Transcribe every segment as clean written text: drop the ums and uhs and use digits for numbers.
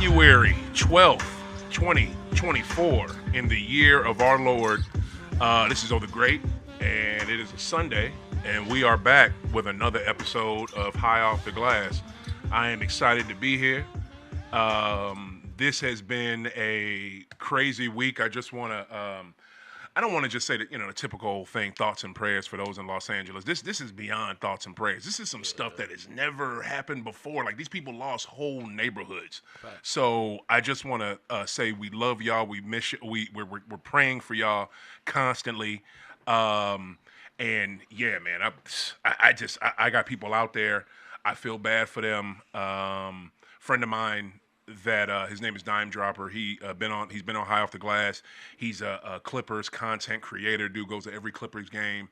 January 12th, 2024, in the year of our Lord. This is OThaGreat, and it is a Sunday, and we are back with another episode of High Off the Glass. I am excited to be here. This has been a crazy week. I just want to, I don't want to just say that, the typical thing, thoughts and prayers for those in Los Angeles. This is beyond thoughts and prayers. This is some stuff that has never happened before. Like, these people lost whole neighborhoods. Right. So I just want to say we love y'all. We miss you. We're praying for y'all constantly. And yeah, man, I got people out there. I feel bad for them. Friend of mine that his name is Dime Dropper. He's been on High Off the Glass. He's a Clippers content creator. Dude goes to every Clippers game.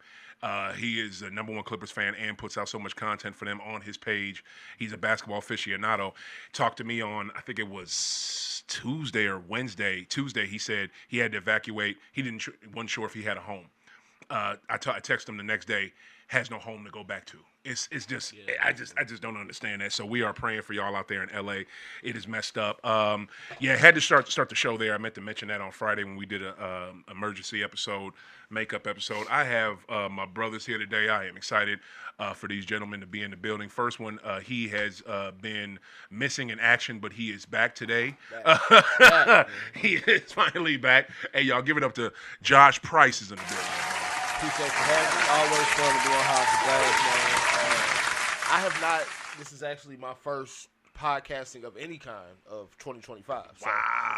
He is a number one Clippers fan and puts out so much content for them on his page. He's a basketball aficionado. Talked to me on, I think it was Tuesday or Wednesday. Tuesday, he said he had to evacuate. He wasn't sure if he had a home. I texted him the next day. Has no home to go back to. It's just I just don't understand that. So we are praying for y'all out there in LA. It is messed up. Had to start the show there. I meant to mention that on Friday when we did a emergency episode, makeup episode. I have my brothers here today. I am excited for these gentlemen to be in the building. First one, he has been missing in action, but he is back today. He is finally back. Hey, y'all, give it up to Josh Price is in the building. Appreciate you having me. Always fun to be on House of Glass, man. I have not. This is actually my first podcasting of any kind of 2025. So wow.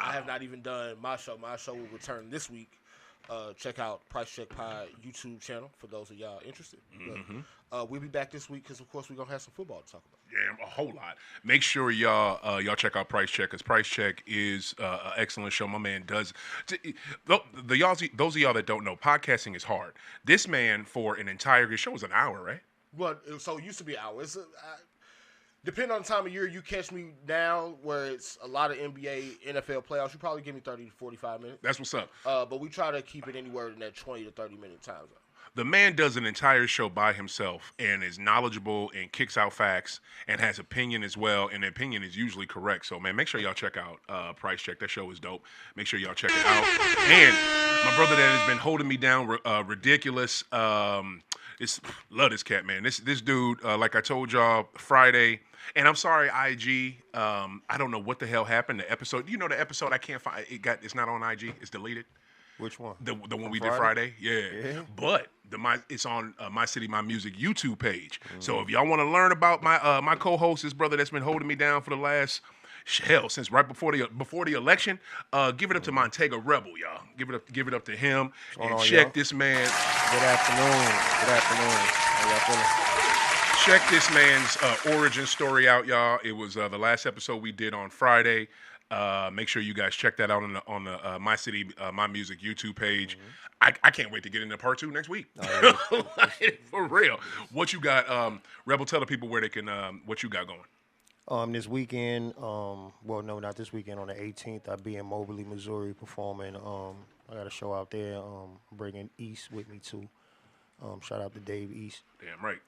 I have not even done my show. My show will return this week. Check out Price Check Pod YouTube channel for those of y'all interested. Mm-hmm. But, we'll be back this week because, of course, we're going to have some football to talk about. Yeah, a whole lot. Make sure y'all check out Price Check, because Price Check is an excellent show. My man does. Those of y'all that don't know, podcasting is hard. This man, for an entire show, is an hour, right? Well, so it used to be an hour. Depending on the time of year you catch me now, where it's a lot of NBA, NFL playoffs, you probably give me 30 to 45 minutes. That's what's up. But we try to keep it anywhere in that 20 to 30 minute time zone. The man does an entire show by himself and is knowledgeable and kicks out facts and has opinion as well, and the opinion is usually correct. So, man, make sure y'all check out Price Check. That show is dope. Make sure y'all check it out. And my brother that has been holding me down, ridiculous. Love this cat, man. This dude, like I told y'all Friday. And I'm sorry, IG. I don't know what the hell happened. The episode, the episode I can't find. It's not on IG. It's deleted. Which one? The one we did Friday. Yeah. But it's on My City, My Music YouTube page. Mm-hmm. So if y'all want to learn about my co-host, this brother that's been holding me down for the last since right before the election, give it up to Montega Rebel, y'all. Give it up to him and check this man. Good afternoon. How y'all feeling? Check this man's origin story out, y'all. It was the last episode we did on Friday. Make sure you guys check that out on the My City, My Music YouTube page. Mm-hmm. I can't wait to get into part 2 next week. Oh, yeah. For real. What you got, Rebel? Tell the people where they can. What you got going? This weekend. Well, no, not this weekend. On the 18th, I'll be in Moberly, Missouri, performing. I got a show out there. Bringing East with me too. Shout out to Dave East. Damn right.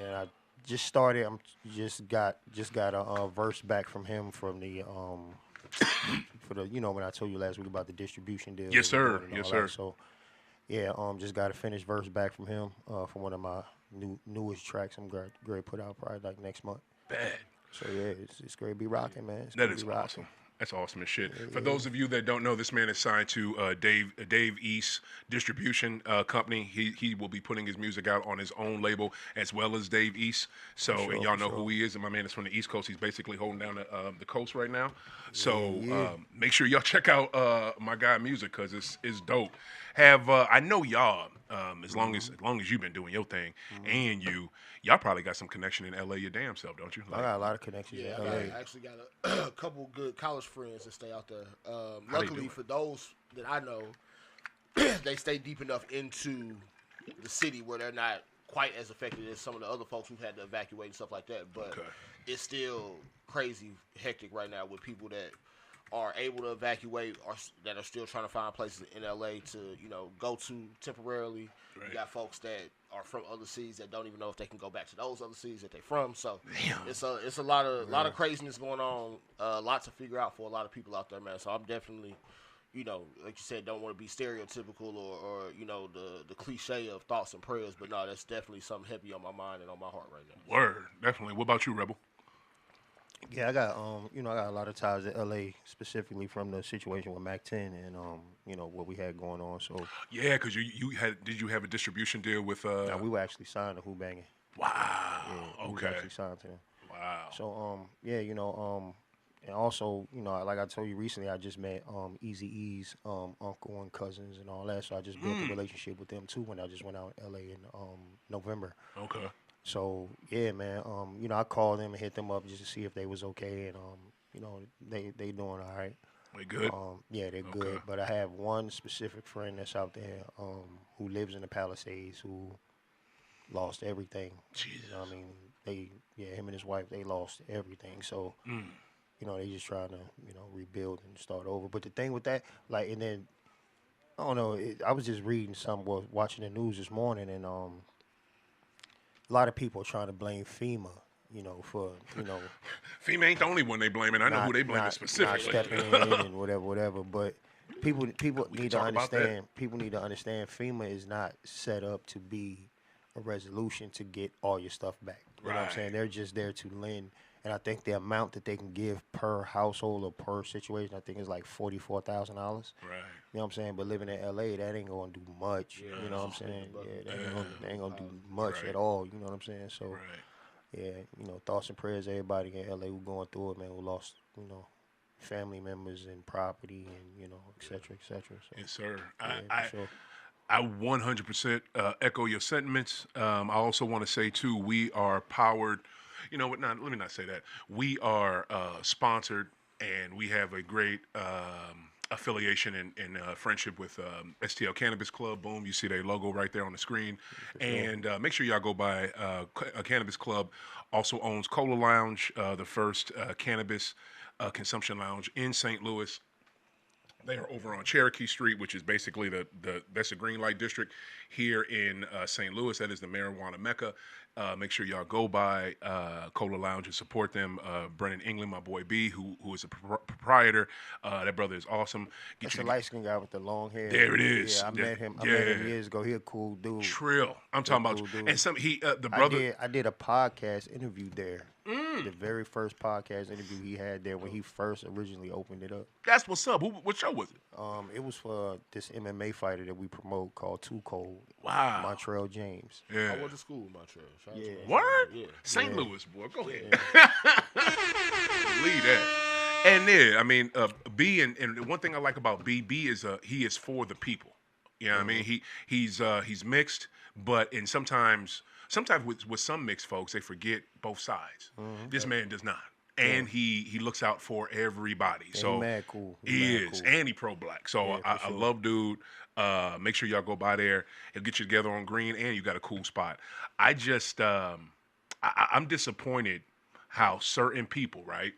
And I just started. Just got a verse back from him from the for the when I told you last week about the distribution deal. Yes, sir. Yes, sir. So yeah, just got a finished verse back from him from one of my newest tracks. I'm great to put out probably like next month. Bad. So yeah, it's great to be rocking, man. That is awesome. That's awesome as shit. For those of you that don't know, this man is signed to Dave East distribution company. He will be putting his music out on his own label as well as Dave East. So and y'all know who he is. And my man is from the East Coast. He's basically holding down the coast right now. So make sure y'all check out my guy music, because it's dope. I know y'all as long as you've been doing your thing, and y'all probably got some connection in LA your damn self, don't you? I got a lot of connections in LA. I actually got a couple good college friends that stay out there. Luckily for those that I know, they stay deep enough into the city where they're not quite as affected as some of the other folks who've had to evacuate and stuff like that. But it's still crazy hectic right now with people that are able to evacuate or that are still trying to find places in LA to, go to temporarily. Right. You got folks that are from other cities that don't even know if they can go back to those other cities that they're from. So it's a lot of craziness going on, a lot to figure out for a lot of people out there, man. So I'm definitely, you know, like you said, don't want to be stereotypical or you know, the cliche of thoughts and prayers, but no, that's definitely something heavy on my mind and on my heart right now. Word, definitely. What about you, Rebel? Yeah, I got you know, I got a lot of ties to LA specifically from the situation with Mac 10 and you know, what we had going on. So Yeah, because did you have a distribution deal with now we were actually signed to Who Banging. Wow. Yeah, we was Okay. actually signed to them. Wow. So yeah, you know, and also, you know, like I told you recently, I just met Eazy-E's uncle and cousins and all that. So I just built a relationship with them too when I just went out in LA in November. Okay. So yeah, man. You know, I called them and hit them up just to see if they was okay, and you know, they doing all right. They good? Yeah, they're good. But I have one specific friend that's out there who lives in the Palisades who lost everything. Jesus. You know what I mean, him and his wife, they lost everything. So you know, they just trying to, you know, rebuild and start over. But the thing with that, like, and then I don't know. I was just reading watching the news this morning, and a lot of people are trying to blame FEMA, you know, for, you know, FEMA ain't the only one they blaming. I know who they blaming specifically. not stepping in and whatever. But people need to talk about that. understand. People need to understand FEMA is not set up to be a resolution to get all your stuff back. You know what I'm saying? They're just there to lend. And I think the amount that they can give per household or per situation, I think is like $44,000. Right. You know what I'm saying? But living in LA, that ain't gonna do much. Yeah, you know what I'm saying? Yeah, they ain't gonna do much Right. at all. You know what I'm saying? So, Right. yeah, you know, thoughts and prayers to everybody in LA who going through it, man, who lost, you know, family members and property and, you know, et cetera, et cetera. So, Yes, sir. yeah, for sure. I 100% echo your sentiments. I also want to say, too, we are powered. You know what? Let me not say that. We are sponsored, and we have a great affiliation and friendship with STL Cannabis Club. Boom, you see their logo right there on the screen. And make sure y'all go by a Cannabis Club. Also owns Cola Lounge, the first cannabis consumption lounge in St. Louis. They are over on Cherokee Street, which is basically that's the green light district here in St. Louis. That is the marijuana mecca. Make sure y'all go by Cola Lounge and support them. Brennan England, my boy B, who is a proprietor. That brother is awesome. That's a light-skinned guy with the long hair. There it is. Yeah, I met him years ago. He a cool dude. Trill. I'm talking about. Dude. And the brother. I did a podcast interview there. The very first podcast interview he had there when he first originally opened it up. That's what's up. What show was it? It was for this MMA fighter that we promote called Too Cold. Wow. Montreal James. Yeah. I went to school in Montreal. Shout out to Montreal. Word? Yeah. St. Louis, boy. Go ahead. Believe that. And yeah, I mean, B and one thing I like about B is he is for the people. You know what I mean? He's mixed, but sometimes with some mixed folks, they forget both sides. This man does not. And he looks out for everybody. Yeah, so he mad cool. He is. Cool. And he pro-black. So Yeah, I love dude. Make sure y'all go by there. He'll get you together on green, and you got a cool spot. I just I'm disappointed how certain people, right?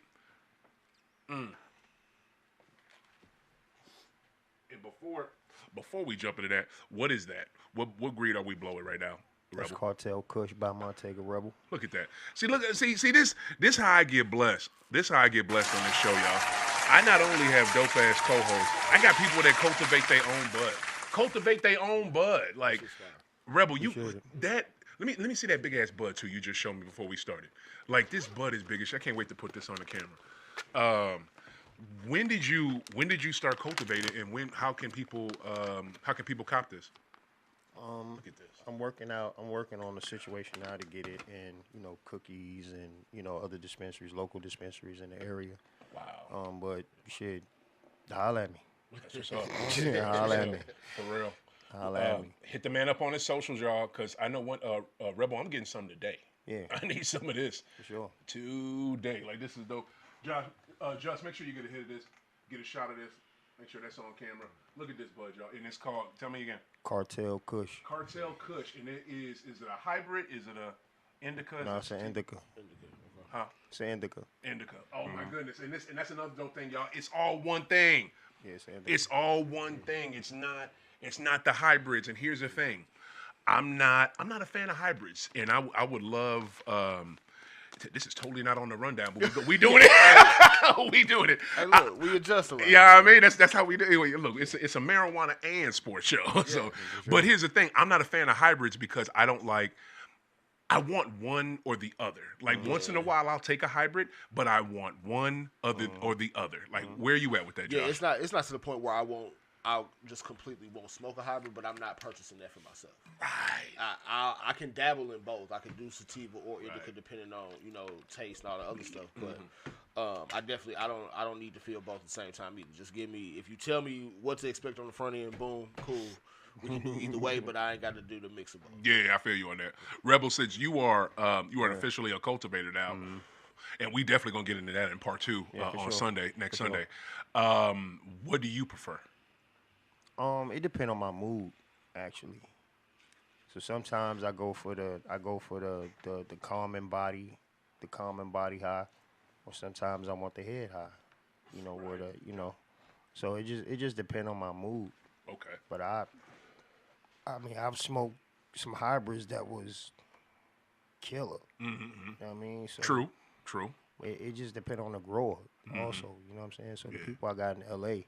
And before we jump into that, what is that? What greed are we blowing right now? That's Cartel Kush by Montega Rebel. Look at that. See this how I get blessed. This how I get blessed on this show, y'all. I not only have dope ass co-hosts, I got people that cultivate their own bud. Cultivate their own bud. Like Rebel, let me see that big ass bud too. You just showed me before we started. Like this bud is big as shit. I can't wait to put this on the camera. When did you start cultivating, and how can people cop this? Look at this. I'm working on a situation now to get it in, you know, cookies and, you know, other dispensaries, local dispensaries in the area. Wow. But shit, holla at me. That's what's up. Holla at me. For real. Holla at me. Hit the man up on his socials, y'all, because I know one Rebel, I'm getting some today. Yeah. I need some of this. For sure. Today. Like, this is dope. Josh, make sure you get a hit of this. Get a shot of this. Make sure that's on camera. Look at this bud, y'all. And it's called, tell me again. Cartel Kush. Cartel Kush. And is it a hybrid? Is it a indica? No, it's an indica. Huh? It's an indica. Indica. Oh my goodness. And that's another dope thing, y'all. It's all one thing. Yeah, it's an indica. It's all one thing. It's not the hybrids. And here's the thing. I'm not a fan of hybrids, and I would love. This is totally not on the rundown, but we doing it. We doing it. Hey, look, we adjust around. Yeah, I mean that's how we do. Anyway, look, it's a marijuana and sports show. So, but here's the thing: I'm not a fan of hybrids because I don't like. I want one or the other. Like once in a while, I'll take a hybrid, but I want one other or the other. Like where are you at with that, Josh? Yeah, it's not to the point where I'll just completely won't smoke a hybrid, but I'm not purchasing that for myself. Right. I can dabble in both. I can do sativa or indica depending on taste and all the other stuff. But I don't need to feel both at the same time either. Just give me, if you tell me what to expect on the front end, boom, cool. We can do either way, but I ain't got to do the mix of both. Yeah, I feel you on that. Rebel, since you are officially a cultivator now, and we definitely gonna get into that in part 2 on Sunday, next Sunday. What do you prefer? It depends on my mood, actually. So sometimes I go for the calming body, high, or sometimes I want the head high. So it just depends on my mood. Okay. But I've smoked some hybrids that was killer. You know what I mean? So True. It just depends on the grower also. You know what I'm saying? So the people I got in L.A.,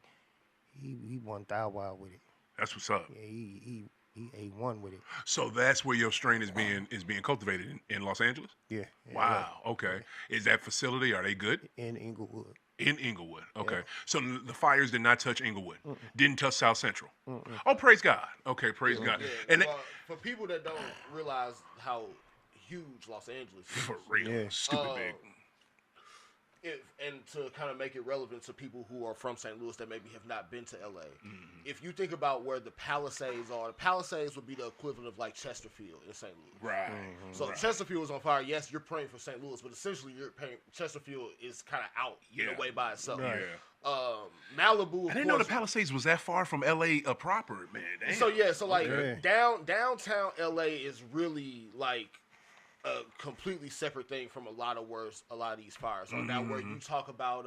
he won thou wild with it. That's what's up. Yeah, he A1 with it. So that's where your strain is being cultivated in Los Angeles? Yeah. Wow. Okay. Is that facility, are they good? In Inglewood. In Inglewood. Okay. Yeah. So the fires did not touch Inglewood. Didn't touch South Central. Mm-mm. Oh, praise God. Okay, praise God. Yeah, and for people that don't realize how huge Los Angeles is. For real. Stupid big. And to kind of make it relevant to people who are from St. Louis that maybe have not been to LA, if you think about where the Palisades are, the Palisades would be the equivalent of like Chesterfield in St. Louis. Right. So Chesterfield is on fire. Yes, you're praying for St. Louis, but essentially Chesterfield is kind of out in a way by itself. Right. Malibu. I didn't know the Palisades was that far from LA proper, man. Damn. So downtown LA is really like a completely separate thing from a lot of these fires. So now where you talk about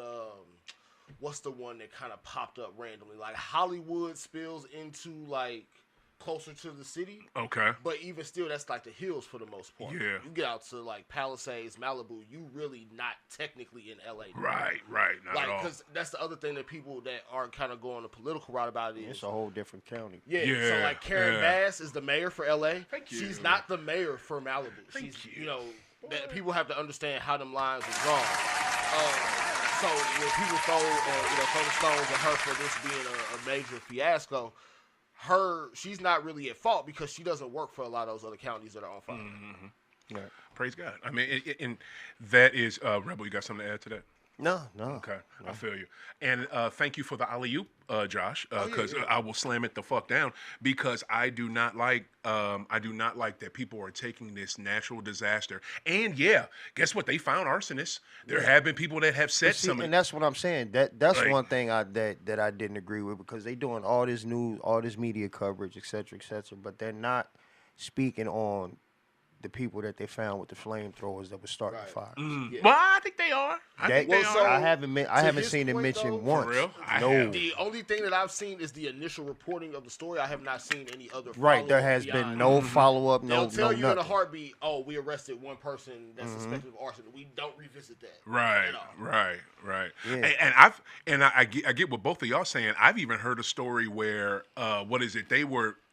what's the one that kind of popped up randomly? Like Hollywood spills into like closer to the city. Okay. But even still, that's like the hills for the most part. Yeah. You get out to like Palisades, Malibu, you really not technically in LA. Right. Not like, at all. because that's the other thing that people that are kind of going the political route about it is. It's a whole different county. Yeah. So like Karen Bass is the mayor for LA. Thank you. She's not the mayor for Malibu. Thank you. That people have to understand how them lines are drawn. So when people throw the stones at her for this being a major fiasco, she's not really at fault because she doesn't work for a lot of those other counties that are on fire. Right. Praise God. I mean, and that is Rebel. You got something to add to that? No. Okay, I feel you. And thank you for the alley-oop, Josh, because I will slam it the fuck down because I do not like that people are taking this natural disaster. And guess what? They found arsonists. There have been people that have said something. And that's what I'm saying. That's one thing that I didn't agree with because they doing all this news, all this media coverage, et cetera, but they're not speaking on the people that they found with the flamethrowers that were starting the fire. Well, I think they are. I haven't seen them mentioned once. For real? No. The only thing that I've seen is the initial reporting of the story. I have not seen any other Right. There has been no follow-up, They'll tell you nothing. in a heartbeat, we arrested one person that's suspected of arson. We don't revisit that. Right. At all. Right. Yeah. And I get what both of y'all saying. I've even heard a story where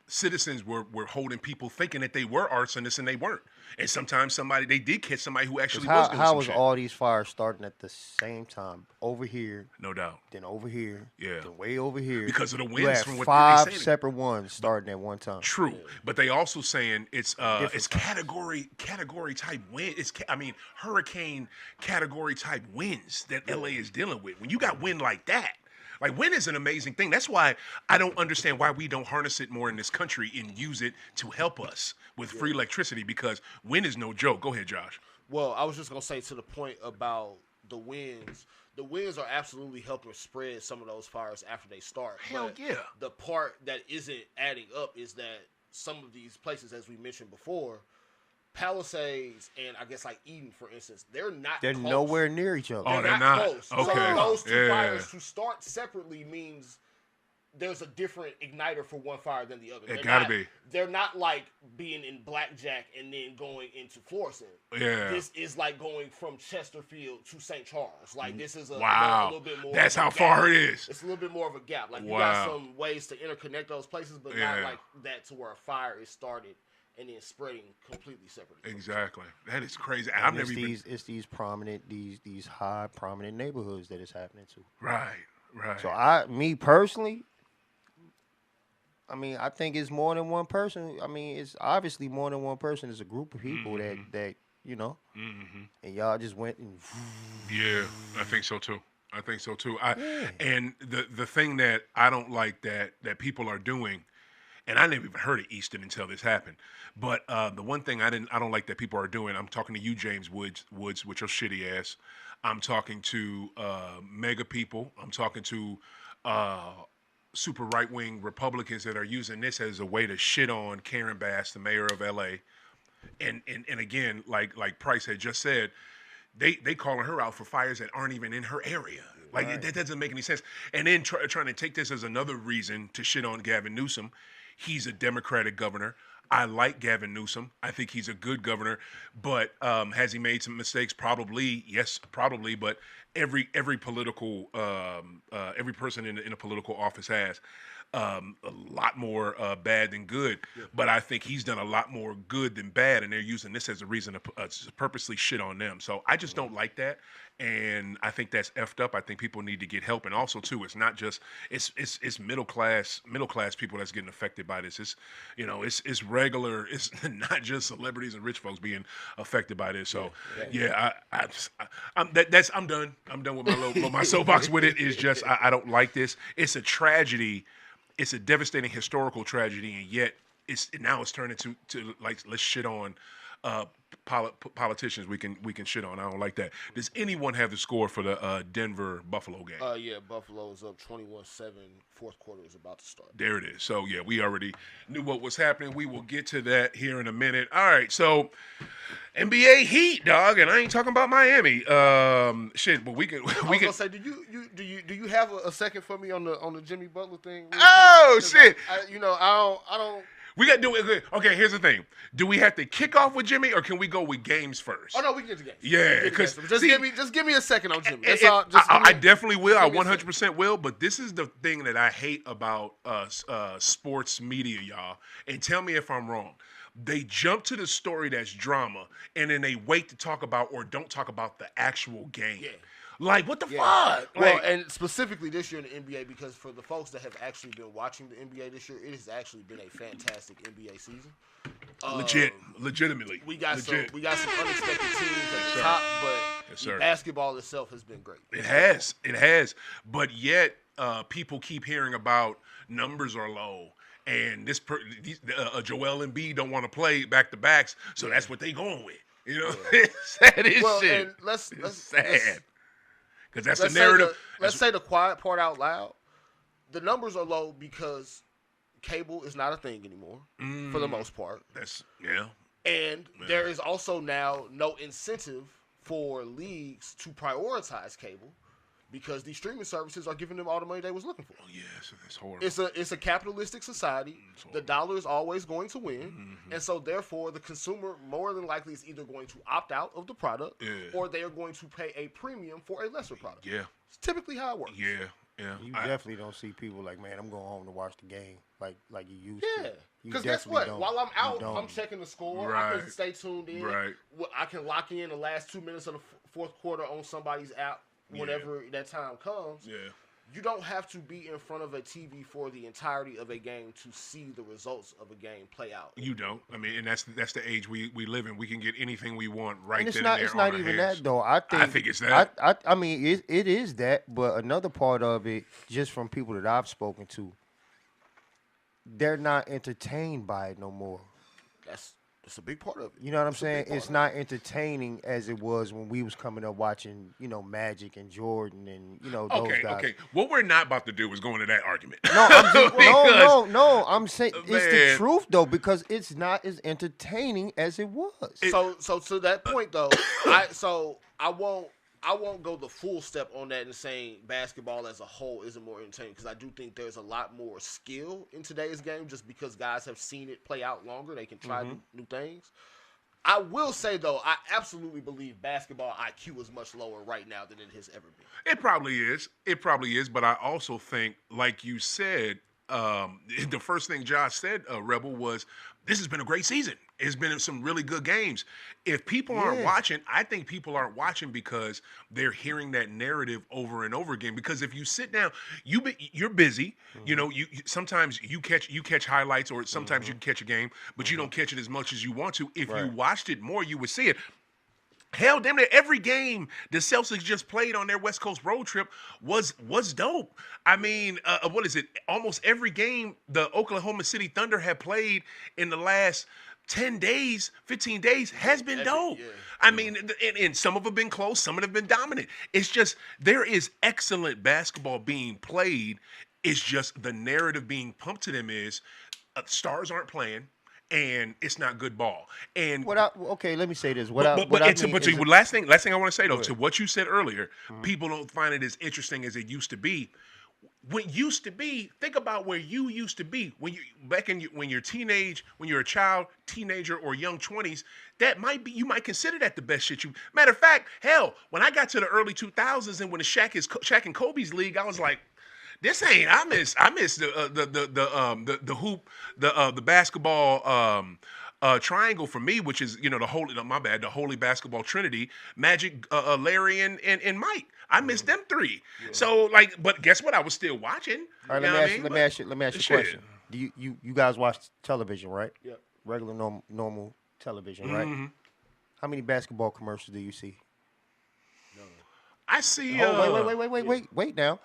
citizens were holding people thinking that they were arsonists and they weren't. And sometimes they did catch somebody who actually was doing how was shit. all these fires starting at the same time? Over here. No doubt. Then over here. Yeah. Then way over here. Because of the winds you had from what five they say. separate ones starting at one time. True. But they also saying it's category type wind. Hurricane category type winds that LA is dealing with. When you got wind like that, like wind is an amazing thing. That's why I don't understand why we don't harness it more in this country and use it to help us with free electricity because wind is no joke. Go ahead, Josh. Well, I was just going to say to the point about the winds. The winds are absolutely helping spread some of those fires after they start. Hell yeah. The part that isn't adding up is that some of these places, as we mentioned before, Palisades and I guess like Eden, for instance, they're close. Nowhere near each other. Oh, they're not. Close. Okay. So those two fires to start separately means there's a different igniter for one fire than the other. It gotta be. They're not like being in blackjack and then going into Florissant. Yeah. This is like going from Chesterfield to St. Charles. Like this is a little bit more. That's how far it is. It's a little bit more of a gap. Like you got some ways to interconnect those places, but not like that to where a fire is started and then spreading completely separately. Exactly. That is crazy. It's these prominent, these high prominent neighborhoods that it's happening to. Right. So me personally, I mean, I think it's more than one person. I mean, it's obviously more than one person. It's a group of people that you know, and y'all just went and. Yeah, I think so too. And the thing that I don't like that people are doing, and I never even heard of Easton until this happened. But the one thing I don't like that people are doing, I'm talking to you, James Woods, with your shitty ass. I'm talking to mega people. I'm talking to super right-wing Republicans that are using this as a way to shit on Karen Bass, the mayor of L.A. And again, like Price had just said, they calling her out for fires that aren't even in her area. Like, that doesn't make any sense. And then trying to take this as another reason to shit on Gavin Newsom. He's a Democratic governor. I like Gavin Newsom. I think he's a good governor. But has he made some mistakes? Probably. Yes, probably. But every political, every person in a political office has a lot more bad than good. Yeah. But I think he's done a lot more good than bad, and they're using this as a reason to purposely shit on them. So I just don't like that, and I think that's effed up. I think people need to get help, and also too, it's not just it's middle class people that's getting affected by this. It's it's regular. It's not just celebrities and rich folks being affected by this. So I'm done. I'm done with my soapbox with it. Is just I don't like this. It's a tragedy. It's a devastating historical tragedy, and yet it's turned into like, let's shit on politicians. We can shit on. I don't like that. Does anyone have the score for the Denver Buffalo game? Yeah, Buffalo is up 21-7. Fourth quarter is about to start. There it is. So yeah, we already knew what was happening. We will get to that here in a minute. All right, so NBA Heat, dog, and I ain't talking about Miami. Shit, but we can. I was gonna say, do you have a second for me on the Jimmy Butler thing? Oh shit! I don't. We got to do it. Okay, here's the thing. Do we have to kick off with Jimmy, or can we go with games first? Oh no, we can get to games. Yeah, because just give me a second on Jimmy. I definitely will. I 100% will. But this is the thing that I hate about sports media, y'all. And tell me if I'm wrong. They jump to the story that's drama, and then they wait to talk about or don't talk about the actual game. Yeah. Like, what the fuck? Well, and specifically this year in the NBA, because for the folks that have actually been watching the NBA this year, it has actually been a fantastic NBA season. Legitimately. We got some unexpected teams at the top, but the basketball itself has been great. It has. But yet, people keep hearing about numbers are low. And Joel Embiid don't want to play back-to-backs, so that's what they going with. You know, it's sad as shit. And let's sad. Because that's the narrative. Let's say the quiet part out loud. The numbers are low because cable is not a thing anymore for the most part. And there is also now no incentive for leagues to prioritize cable because these streaming services are giving them all the money they was looking for. Oh, yes, that's horrible. It's a capitalistic society. The dollar is always going to win. Mm-hmm. And so, therefore, the consumer more than likely is either going to opt out of the product or they are going to pay a premium for a lesser product. Yeah. It's typically how it works. Yeah. You definitely don't see people like, man, I'm going home to watch the game like you used to. Yeah. Because guess what? While I'm out, I'm checking the score. Right. I can stay tuned in. Right. I can lock in the last 2 minutes of the fourth quarter on somebody's app. Whenever that time comes, you don't have to be in front of a TV for the entirety of a game to see the results of a game play out. You don't. I mean, and that's the age we live in. We can get anything we want right then and there. It's not even that though. I think it's that. I mean, it is that. But another part of it, just from people that I've spoken to, they're not entertained by it no more. That's a big part of it. You know what I'm saying? It's not entertaining as it was when we was coming up watching, Magic and Jordan and, those guys. Okay. What we're not about to do is go into that argument. No, I'm saying it's the truth, though, because it's not as entertaining as it was. So to that point, though, I I won't go the full step on that and saying basketball as a whole isn't more entertaining because I do think there's a lot more skill in today's game just because guys have seen it play out longer. They can try new things. I will say, though, I absolutely believe basketball IQ is much lower right now than it has ever been. It probably is. It probably is. But I also think, like you said, the first thing Josh said, Rebel, was this has been a great season. It's been some really good games. If people aren't watching, I think people aren't watching because they're hearing that narrative over and over again. Because if you sit down, you're busy. You know, you sometimes you catch highlights, or sometimes you can catch a game, but you don't catch it as much as you want to. If you watched it more, you would see it. Hell, damn near every game the Celtics just played on their West Coast road trip was dope. I mean, what is it? Almost every game the Oklahoma City Thunder have played in the last 10 days, 15 days has been dope. Yeah. I mean, and some of them have been close, some of them have been dominant. It's just there is excellent basketball being played. It's just the narrative being pumped to them is stars aren't playing. And it's not good ball. And okay, let me say this. Last thing I want to say though, to what you said earlier, people don't find it as interesting as it used to be. Think about where you used to be when you're teenage, when you're a child, teenager, or young 20s. You might consider that the best shit you. Matter of fact, hell, when I got to the early 2000s and when the Shaq and Kobe's league, I was like, this ain't. I miss the hoop, the basketball triangle for me, which is the holy basketball trinity: Magic, Larry, and Mike. I miss them three. Yeah. So but guess what? I was still watching. All right, let me ask you a question. Do you guys watch television, right? Yep. Regular normal television, right? How many basketball commercials do you see? No. I see. Wait now.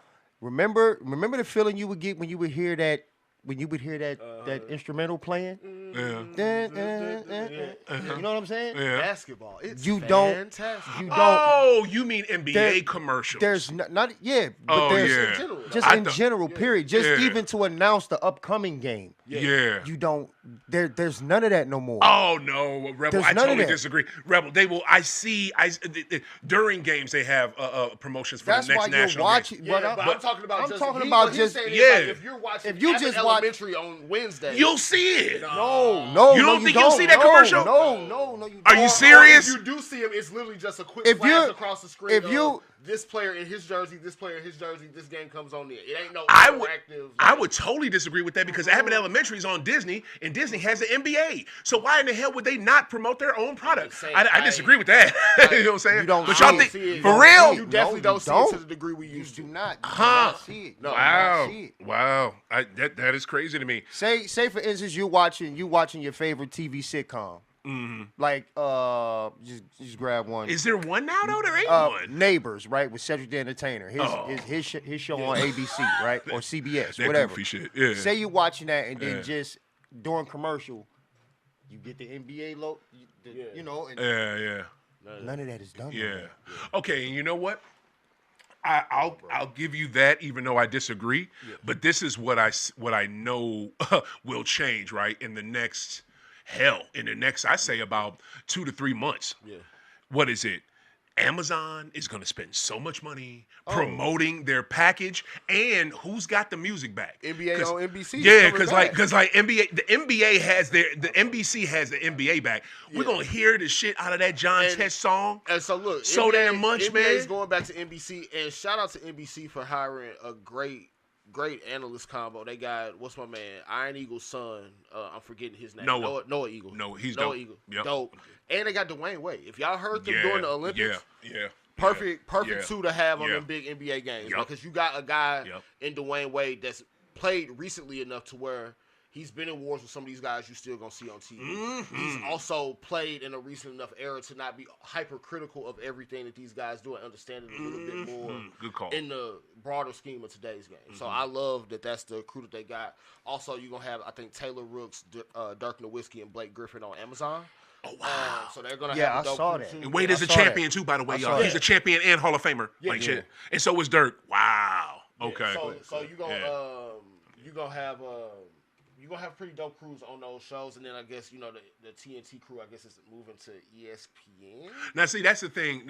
Remember the feeling you would get when you would hear that that instrumental playing? Yeah. You know what I'm saying? Yeah. Basketball. It's fantastic. Oh, you mean NBA commercials? There's not in general, period. Just even to announce the upcoming game. Yeah. You don't. There's none of that no more. Oh no, Rebel. I totally disagree. Rebel. They will. During games they have promotions for the next national game. Yeah, but I'm talking about if you're watching Elementary on Wednesday, you'll see it. No, you don't think you'll see that commercial? No. Are you serious? If you do see him, it's literally just a quick flash across the screen. This player in his jersey, this player in his jersey, this game comes on there. It ain't no interactive. I would totally disagree with that because Abbott Elementary is on Disney, and Disney has the NBA. So why in the hell would they not promote their own product? I disagree with that. You know what I'm saying? You don't but y'all think it. For real? You definitely don't see it to the degree we used to. You do not see it. No. Wow. See it. Wow. That is crazy to me. Say for instance, you watching your favorite TV sitcom. Mm-hmm. Like just grab one. Is there one now though? There ain't one. Neighbors, right, with Cedric the Entertainer. His show on ABC, right, or CBS, that whatever. Goofy shit. Yeah. Say you're watching that, and then just during commercial, you get the NBA logo. You know. And yeah. None of that is done. Yeah. Okay, and you know what? I'll give you that, even though I disagree. Yeah. But this is what I know will change, right, in the next. I say about 2 to 3 months. Yeah. What is it? Amazon is going to spend so much money promoting their package, and who's got the music back? NBA on NBC. Yeah, because NBA, the NBA has the NBC has the NBA back. Yeah. We're gonna hear the shit out of that John Test song. And so look, so NBA, damn much, NBA man. is going back to NBC, and shout out to NBC for hiring a great analyst combo. They got, what's my man, Iron Eagle's son. I'm forgetting his name. Noah Eagle. No, he's Noah dope. Eagle. Yep. Dope. And they got Dwayne Wade. If y'all heard them during the Olympics, perfect two to have on them big NBA games. Because you got a guy in Dwayne Wade that's played recently enough to where he's been in wars with some of these guys you still gonna see on TV. Mm-hmm. He's also played in a recent enough era to not be hypercritical of everything that these guys do and understand it a little bit more in the broader scheme of today's game. Mm-hmm. So I love that that's the crew that they got. Also, you're gonna have, I think, Taylor Rooks, Dirk Nowitzki, and Blake Griffin on Amazon. Oh, wow. So they're going to have a dope I saw that. And Wade is a champion, too, by the way, y'all. He's a champion and Hall of Famer. Shit. And so is Dirk. Wow. Okay. So you're going to have you're going to have pretty dope crews on those shows. And then I guess, the TNT crew, I guess, is moving to ESPN. Now, see, that's the thing.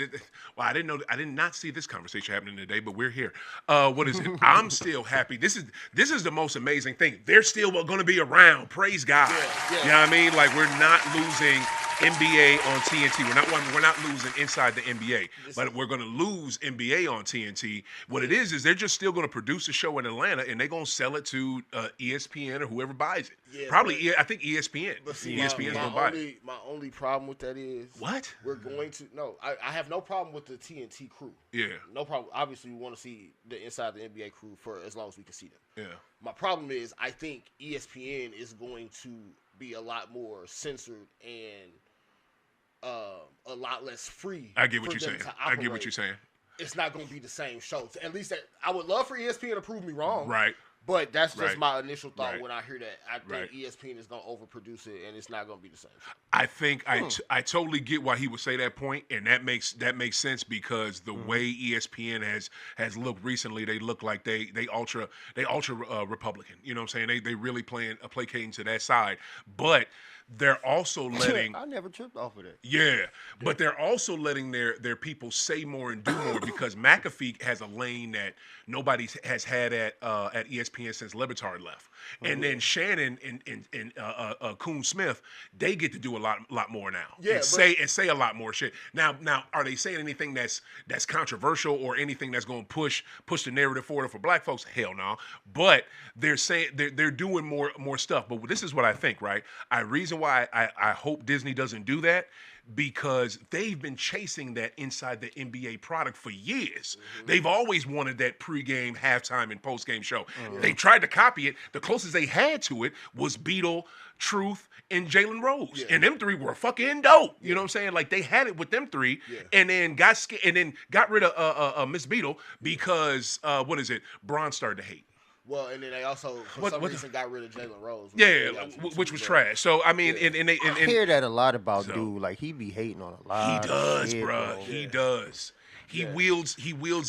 Well, I did not see this conversation happening today, but we're here. What is it? I'm still happy. This is the most amazing thing. They're still going to be around. Praise God. Yeah. You know what I mean? Like, we're not losing NBA on TNT. We're not losing inside the NBA, but we're going to lose NBA on TNT. What it is they're just still going to produce a show in Atlanta, and they're going to sell it to ESPN or whoever buys it. Yeah, Probably, I think ESPN. But see, ESPN's going to buy it. My only problem with that is What? we're going to I have no problem with the TNT crew. Yeah. No problem. Obviously, we want to see the inside the NBA crew for as long as we can see them. Yeah. My problem is I think ESPN is going to be a lot more censored and a lot less free. I get what you're saying. I get what you're saying. It's not going to be the same show. At least I would love for ESPN to prove me wrong. Right. But that's just Right. my initial thought Right. when I hear that. I think Right. ESPN is going to overproduce it, and it's not going to be the same show. I think I totally get why he would say that point, and that makes sense because the way ESPN has looked recently, they look like they ultra Republican. You know what I'm saying? They really placating to that side, but they're also letting. I never tripped off of that. Yeah, but they're also letting their people say more and do more because McAfee has a lane that nobody has had at ESPN since Levitard left, and then Shannon and Coon Smith, they get to do a lot more now. Yeah, and say a lot more shit. Now, are they saying anything that's controversial or anything that's going to push the narrative forward for black folks? Hell no. But they're saying they're doing more stuff. But this is what I think, right? Reason why I hope Disney doesn't do that, because they've been chasing that inside the NBA product for years. They've always wanted that pregame, halftime, and postgame show. They tried to copy it. The closest they had to it was Beetle, Truth, and Jalen Rose. Yeah. And them three were fucking dope. You know what I'm saying? Like, they had it with them three, and then got rid of Miss Beetle because, Bron started to hate. Well, and then they also, for some reason, got rid of Jalen Rose. Which was trash. So, I mean, I hear that a lot about dude. Like, he be hating on a lot. He does, of shit, bro. He does. He wields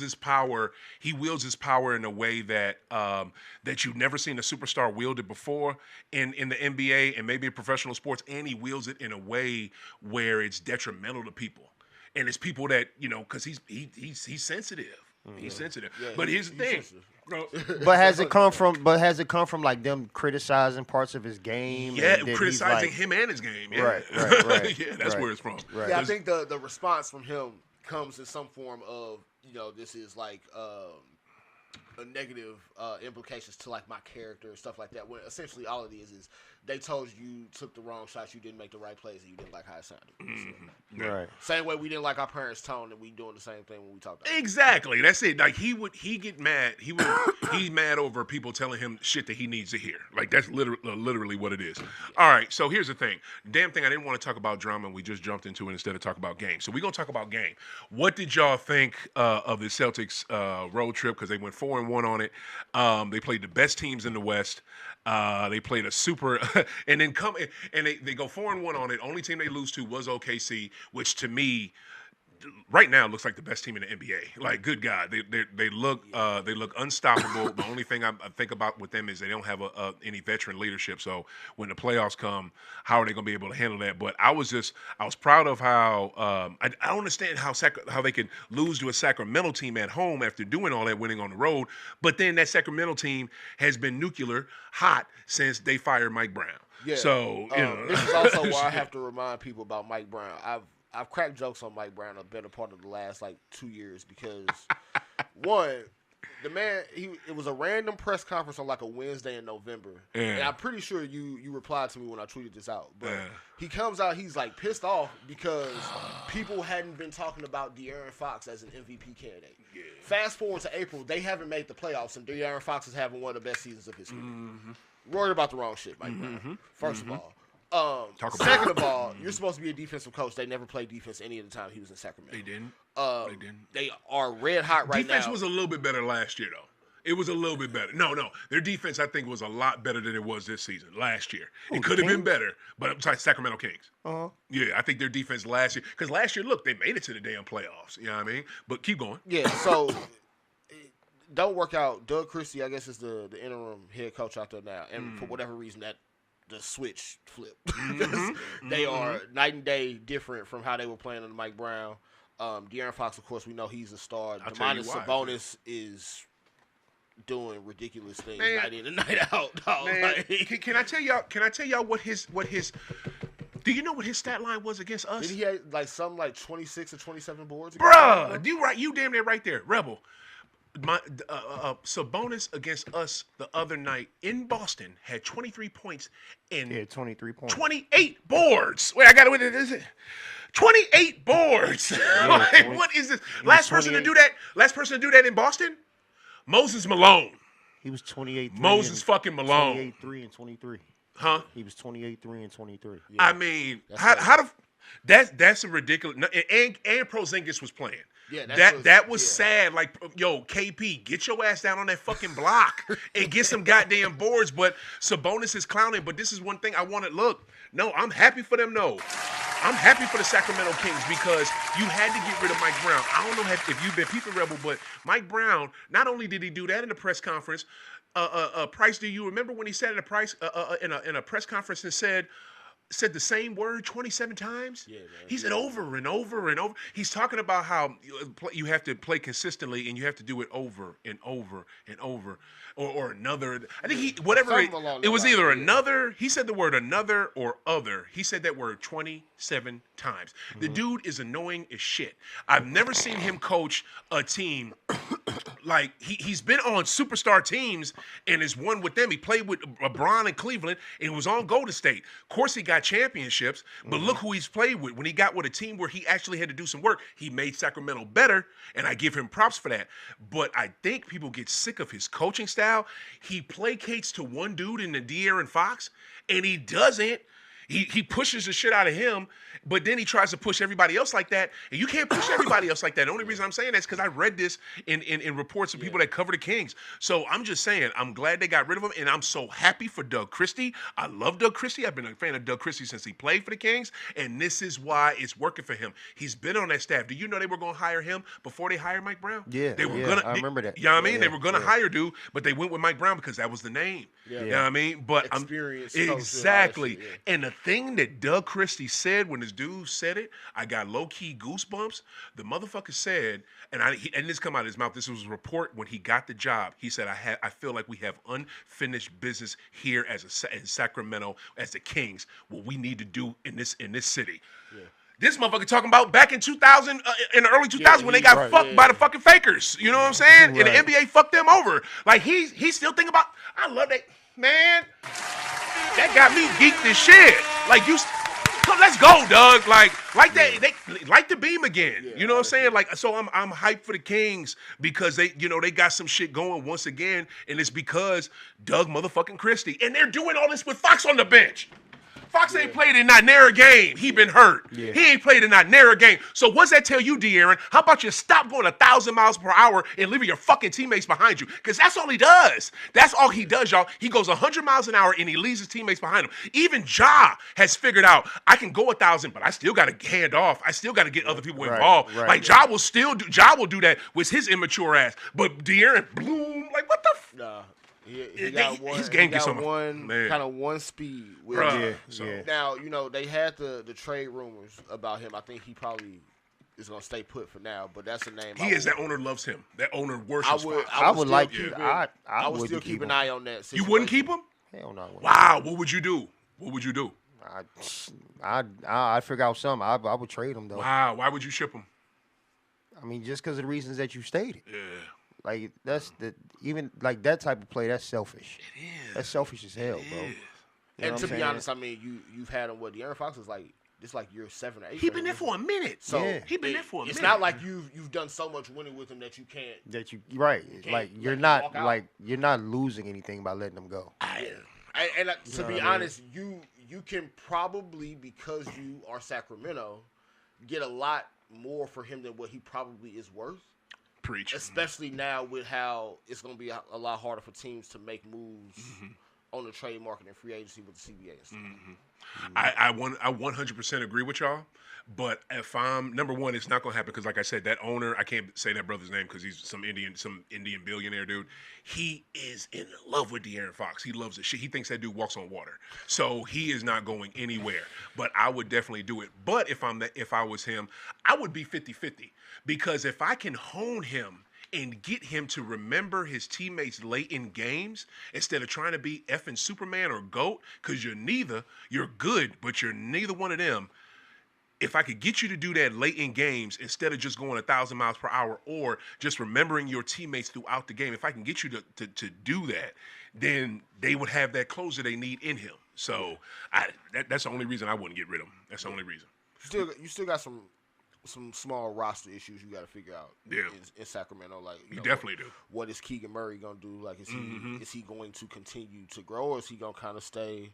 his power. He wields his power in a way that that you've never seen a superstar wield it before in the NBA and maybe in professional sports. And he wields it in a way where it's detrimental to people. And it's people that, because he's sensitive. He's sensitive. Yeah, but here's the thing. But has it come from like them criticizing parts of his game? Yeah, criticizing him and his game. Yeah. Right. Yeah, that's where it's from. Right. Yeah, I think the response from him comes in some form of, this is like a negative implications to like my character and stuff like that. When essentially all it is they told you took the wrong shots, you didn't make the right plays, and you didn't like how it sounded. Mm-hmm. Right. Same way we didn't like our parents' tone, and we doing the same thing when we talk about it. Exactly. That's it. Like he get mad. He's mad over people telling him shit that he needs to hear. Like that's literally what it is. All right. So here's the thing. Damn thing. I didn't want to talk about drama, and we just jumped into it instead of talk about game. So we're gonna talk about game. What did y'all think of the Celtics road trip? Because they went 4-1 on it. They played the best teams in the West. They played a super, and then they go 4-1 on it. Only team they lose to was OKC, which to me, right now looks like the best team in the NBA. Like, good God, they look unstoppable. The only thing I think about with them is they don't have any veteran leadership. So when the playoffs come, how are they going to be able to handle that? But I was proud of how I don't understand how they could lose to a Sacramento team at home after doing all that, winning on the road. But then that Sacramento team has been nuclear hot since they fired Mike Brown. Yeah. So this is also why I have to remind people about Mike Brown. I've cracked jokes on Mike Brown a better part of the last 2 years because one, the man, it was a random press conference on a Wednesday in November. Yeah. And I'm pretty sure you replied to me when I tweeted this out. But he comes out, he's pissed off because people hadn't been talking about De'Aaron Fox as an MVP candidate. Yeah. Fast forward to April, they haven't made the playoffs, and De'Aaron Fox is having one of the best seasons of his career. Worried about the wrong shit, Mike Brown. First of all. Second of all, you're supposed to be a defensive coach. They never played defense any of the time he was in Sacramento. They didn't. They are red hot right now. Defense was a little bit better last year, though. It was a little bit better. No. Their defense, I think, was a lot better than it was this season, last year. It could have been better, but I'm sorry, Sacramento Kings. Uh-huh. Yeah, I think their defense last year, because last year, look, they made it to the damn playoffs. You know what I mean? But keep going. Yeah, so don't work out. Doug Christie, I guess, is the interim head coach out there now, and for whatever reason, that the switch flipped because they are night and day different from how they were playing under Mike Brown. De'Aaron Fox, of course, we know he's a star. Domantas Sabonis is doing ridiculous things night in and night out. Dog. Man, like, can I tell y'all? Can I tell y'all what his? Do you know what his stat line was against us? did he have like 26 or 27 boards? Bruh, you right. You damn near right there, Rebel. Sabonis against us the other night in Boston had 23 points and 23 points. 28 boards. Wait, I got it. What is it? 28 boards. Like, what is this? Last person to do that. Last person to do that in Boston. Moses Malone. He was 28. Moses fucking Malone. 28, 3 and 23. Huh? He was 28, 3 and 23. Yeah. I mean, that's a ridiculous. And Porzingis was playing. Yeah, that was sad. Like, yo, KP, get your ass down on that fucking block and get some goddamn boards. But Sabonis is clowning. But this is one thing I want to look. No, I'm happy for them. No, I'm happy for the Sacramento Kings because you had to get rid of Mike Brown. I don't know if you've been peeping, Rebel, but Mike Brown, not only did he do that in the press conference, Price, do you remember when he said in a press conference and said the same word 27 times? Yeah, man. He said over and over and over. He's talking about how you have to play consistently and you have to do it over and over and over. Or another. I think it was either another. He said the word another or other. He said that word 27 times. The dude is annoying as shit. I've never seen him coach a team like he's been on superstar teams and has won with them. He played with LeBron in Cleveland and was on Golden State. Of course, he got championships, but look who he's played with. When he got with a team where he actually had to do some work, he made Sacramento better, and I give him props for that. But I think people get sick of his coaching style. He placates to one dude in the De'Aaron Fox, and he doesn't. He pushes the shit out of him, but then he tries to push everybody else like that. And you can't push everybody else like that. The only reason I'm saying that is because I read this in reports of people that cover the Kings. So I'm just saying, I'm glad they got rid of him, and I'm so happy for Doug Christie. I love Doug Christie. I've been a fan of Doug Christie since he played for the Kings, and this is why it's working for him. He's been on that staff. Do you know they were going to hire him before they hired Mike Brown? Yeah, they were gonna. I remember that. You know what I mean? They were going to hire dude, but they went with Mike Brown because that was the name. Yeah. You know what I mean? But experience. Exactly. And the thing that Doug Christie said when this dude said it, I got low-key goosebumps. The motherfucker said, and this come out of his mouth, this was a report when he got the job. He said, I feel like we have unfinished business here in Sacramento as the Kings, what we need to do in this city. Yeah. This motherfucker talking about back in 2000, in the early 2000s when they got fucked by the fucking fakers. You know what I'm saying? Right. And the NBA fucked them over. Like, he's still thinking about, I love that. Man, that got me geeked as shit. Like, let's go, Doug. Like that, they like the beam again. You know what I'm saying? Like, so I'm hyped for the Kings because they got some shit going once again, and it's because Doug motherfucking Christie. And they're doing all this with Fox on the bench. Fox ain't played in that narrow game. He been hurt. Yeah. He ain't played in that narrow game. So what's that tell you, De'Aaron? How about you stop going 1,000 miles per hour and leaving your fucking teammates behind you? Because that's all he does. That's all he does, y'all. He goes 100 miles an hour and he leaves his teammates behind him. Even Ja has figured out, I can go 1,000, but I still got to hand off. I still got to get other people involved. Right, like, Ja will do that with his immature ass. But De'Aaron, boom, like, what the Nah. He got one. His game gets one speed. Now they had the trade rumors about him. I think he probably is gonna stay put for now. But that's a name. That owner loves him. That owner worships him. I would still keep an eye on that situation. You wouldn't keep him? Hell no. Wow. What would you do? I'd figure out something. I would trade him though. Wow. Why would you ship him? I mean, just because of the reasons that you stated. Yeah. Like, even that type of play, that's selfish. It is. That's selfish as hell, bro. And to be honest, I mean, you've had him. De'Aaron Fox is like, it's like year 7 or 8. He been there for a minute. So he been there for a minute. It's not like you've done so much winning with him that you can't. You're not losing anything by letting him go. To be honest, you can probably, because you are Sacramento, get a lot more for him than what he probably is worth. Preach. Especially now with how it's going to be a lot harder for teams to make moves on the trade market and free agency with the CBA and stuff. I 100% agree with y'all. But if I'm number one, it's not gonna happen because, like I said, that owner, I can't say that brother's name because he's some Indian billionaire dude. He is in love with De'Aaron Fox. He loves it. Shit. He thinks that dude walks on water. So he is not going anywhere. But I would definitely do it. But if I was him, I would be 50-50 because if I can hone him and get him to remember his teammates late in games instead of trying to be effing Superman or GOAT, because you're good, but you're neither one of them. If I could get you to do that late in games instead of just going 1,000 miles per hour or just remembering your teammates throughout the game, if I can get you to do that, then they would have that closer they need in him. So that's the only reason I wouldn't get rid of him. That's the only reason. You still got some small roster issues you got to figure out. Yeah. In Sacramento, like you definitely do. What is Keegan Murray gonna do? Like, is he going to continue to grow, or is he gonna kind of stay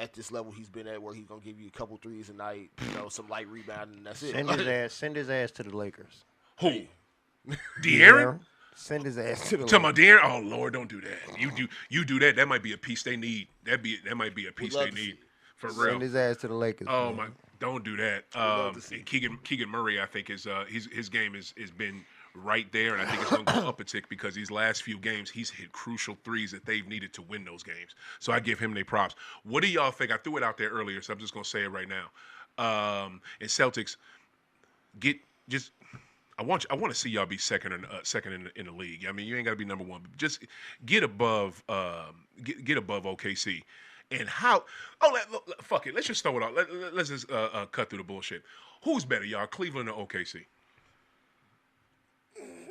at this level he's been at, where he's gonna give you a couple threes a night, some light rebounding, and that's it? Send his ass to the Lakers. Who? De'Aaron? Send his ass to the Lakers. Talking about De'Aaron? Oh Lord, don't do that. You do that. That might be a piece they need. That might be a piece they need for real. Send his ass to the Lakers. Oh man. my. Don't do that. And Keegan Murray, I think, is his game has been right there, and I think it's going to go up a tick because these last few games he's hit crucial threes that they've needed to win those games. So I give him their props. What do y'all think? I threw it out there earlier, so I'm just going to say it right now. And Celtics, I want to see y'all be second in the league. I mean, you ain't got to be number one, but just get above OKC. And how? Oh, fuck it. Let's just throw it out. Let's just cut through the bullshit. Who's better, y'all, Cleveland or OKC?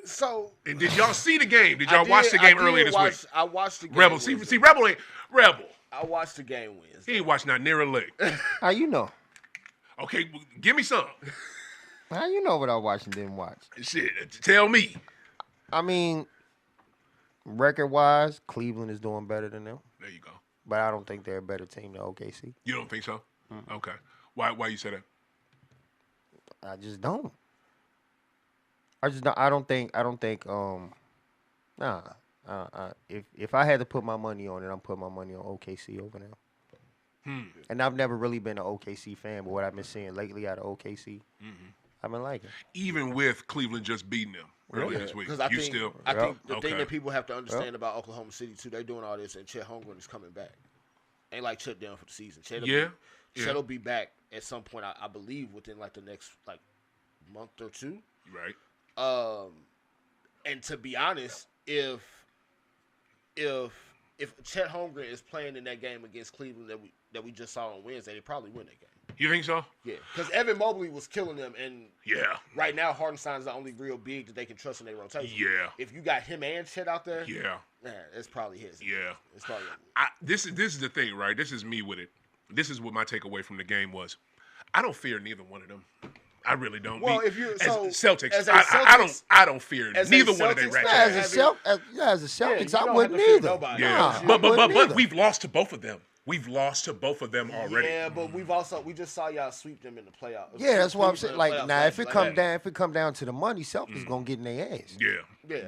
So. And did y'all see the game? Did y'all watch the game earlier this week? I watched the game. Rebel. See, Rebel ain't Rebel. I watched the game Wednesday. He ain't watched not near a lick. How you know? Okay, give me some. How you know what I watched and didn't watch? Shit, tell me. I mean, record-wise, Cleveland is doing better than them. There you go. But I don't think they're a better team than OKC. You don't think so? Mm-hmm. Okay. Why you say that? I just don't. I don't think. Nah. If I had to put my money on it, I'm putting my money on OKC over them. And I've never really been an OKC fan, but what I've been seeing lately out of OKC, I've been liking. Even with Cleveland just beating them earlier this week, I think the thing that people have to understand about Oklahoma City too, they're doing all this, and Chet Holmgren is coming back. Ain't like shut down for the season. Chet'll be back at some point, I believe, within like the next month or two. Right. And to be honest, if Chet Holmgren is playing in that game against Cleveland that we just saw on Wednesday, they probably win that game. You think so? Yeah, because Evan Mobley was killing them, and right now Hartenstein's the only real big that they can trust in their rotation. Yeah. If you got him and Chet out there, man, it's probably his. Yeah. It's probably this is the thing, right? This is me with it. This is what my takeaway from the game was. I don't fear neither one of them. I really don't. Well, if you're Celtics, as I don't fear neither one of them. As a Celtics, I wouldn't either. Yeah, but we've lost to both of them. We've lost to both of them already. Yeah, but we just saw y'all sweep them in the playoffs. Yeah, that's what I'm saying. Like now, if it come down to the money, Celtics gonna get in their ass. Yeah.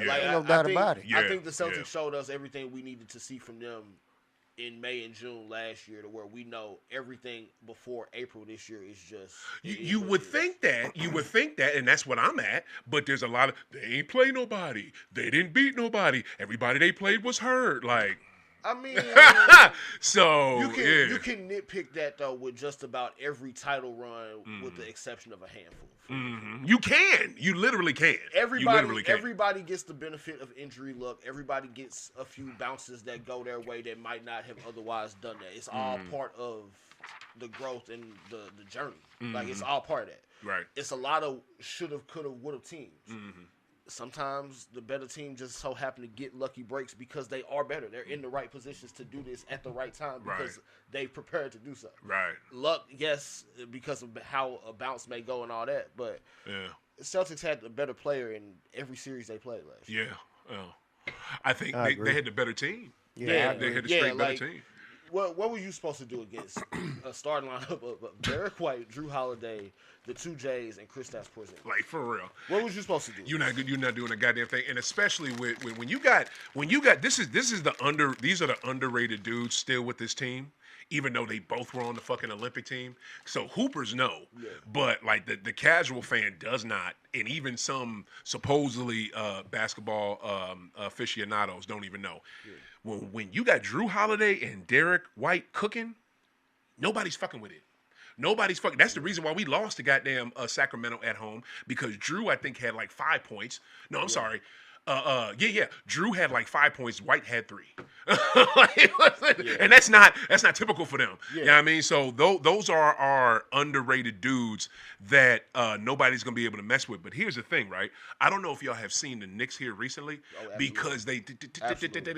Like, no doubt about it. I think the Celtics showed us everything we needed to see from them in May and June last year, to where we know everything before April this year is just. You would think that, and that's what I'm at. But there's a lot of they ain't play nobody. They didn't beat nobody. Everybody they played was hurt. Like. I mean, so you can nitpick that though with just about every title run, with the exception of a handful. You can, you literally can. Everybody gets the benefit of injury luck. Everybody gets a few bounces that go their way that might not have otherwise done that. It's all part of the growth and the journey. Like it's all part of that. Right. It's a lot of shoulda, coulda, woulda teams. Sometimes the better team just so happen to get lucky breaks because they are better. They're in the right positions to do this at the right time because they prepared to do so. Right. Luck, yes, because of how a bounce may go and all that, but the Celtics had a better player in every series they played last year. Yeah. I think they had the better team. Yeah, they had a straight better team. what were you supposed to do against a starting lineup of Derek White, Drew Holiday, the two J's, and Kristaps Porzingis? Like, for real. What was you supposed to do? You're not good. You're not doing a goddamn thing, and especially when you got these are the underrated dudes still with this team, even though they both were on the fucking Olympic team. So hoopers know, but like the casual fan does not, and even some supposedly basketball aficionados don't even know. Yeah. When you got Drew Holiday and Derek White cooking, nobody's fucking with it. Nobody's fucking. That's the reason why we lost to goddamn Sacramento at home, because Drew, I think, had like 5 points. No, I'm sorry. Drew had like 5 points. White had 3. And that's not typical for them. Yeah. You know what I mean? So those are our underrated dudes that nobody's gonna be able to mess with. But here's the thing, right? I don't know if y'all have seen the Knicks here recently, because they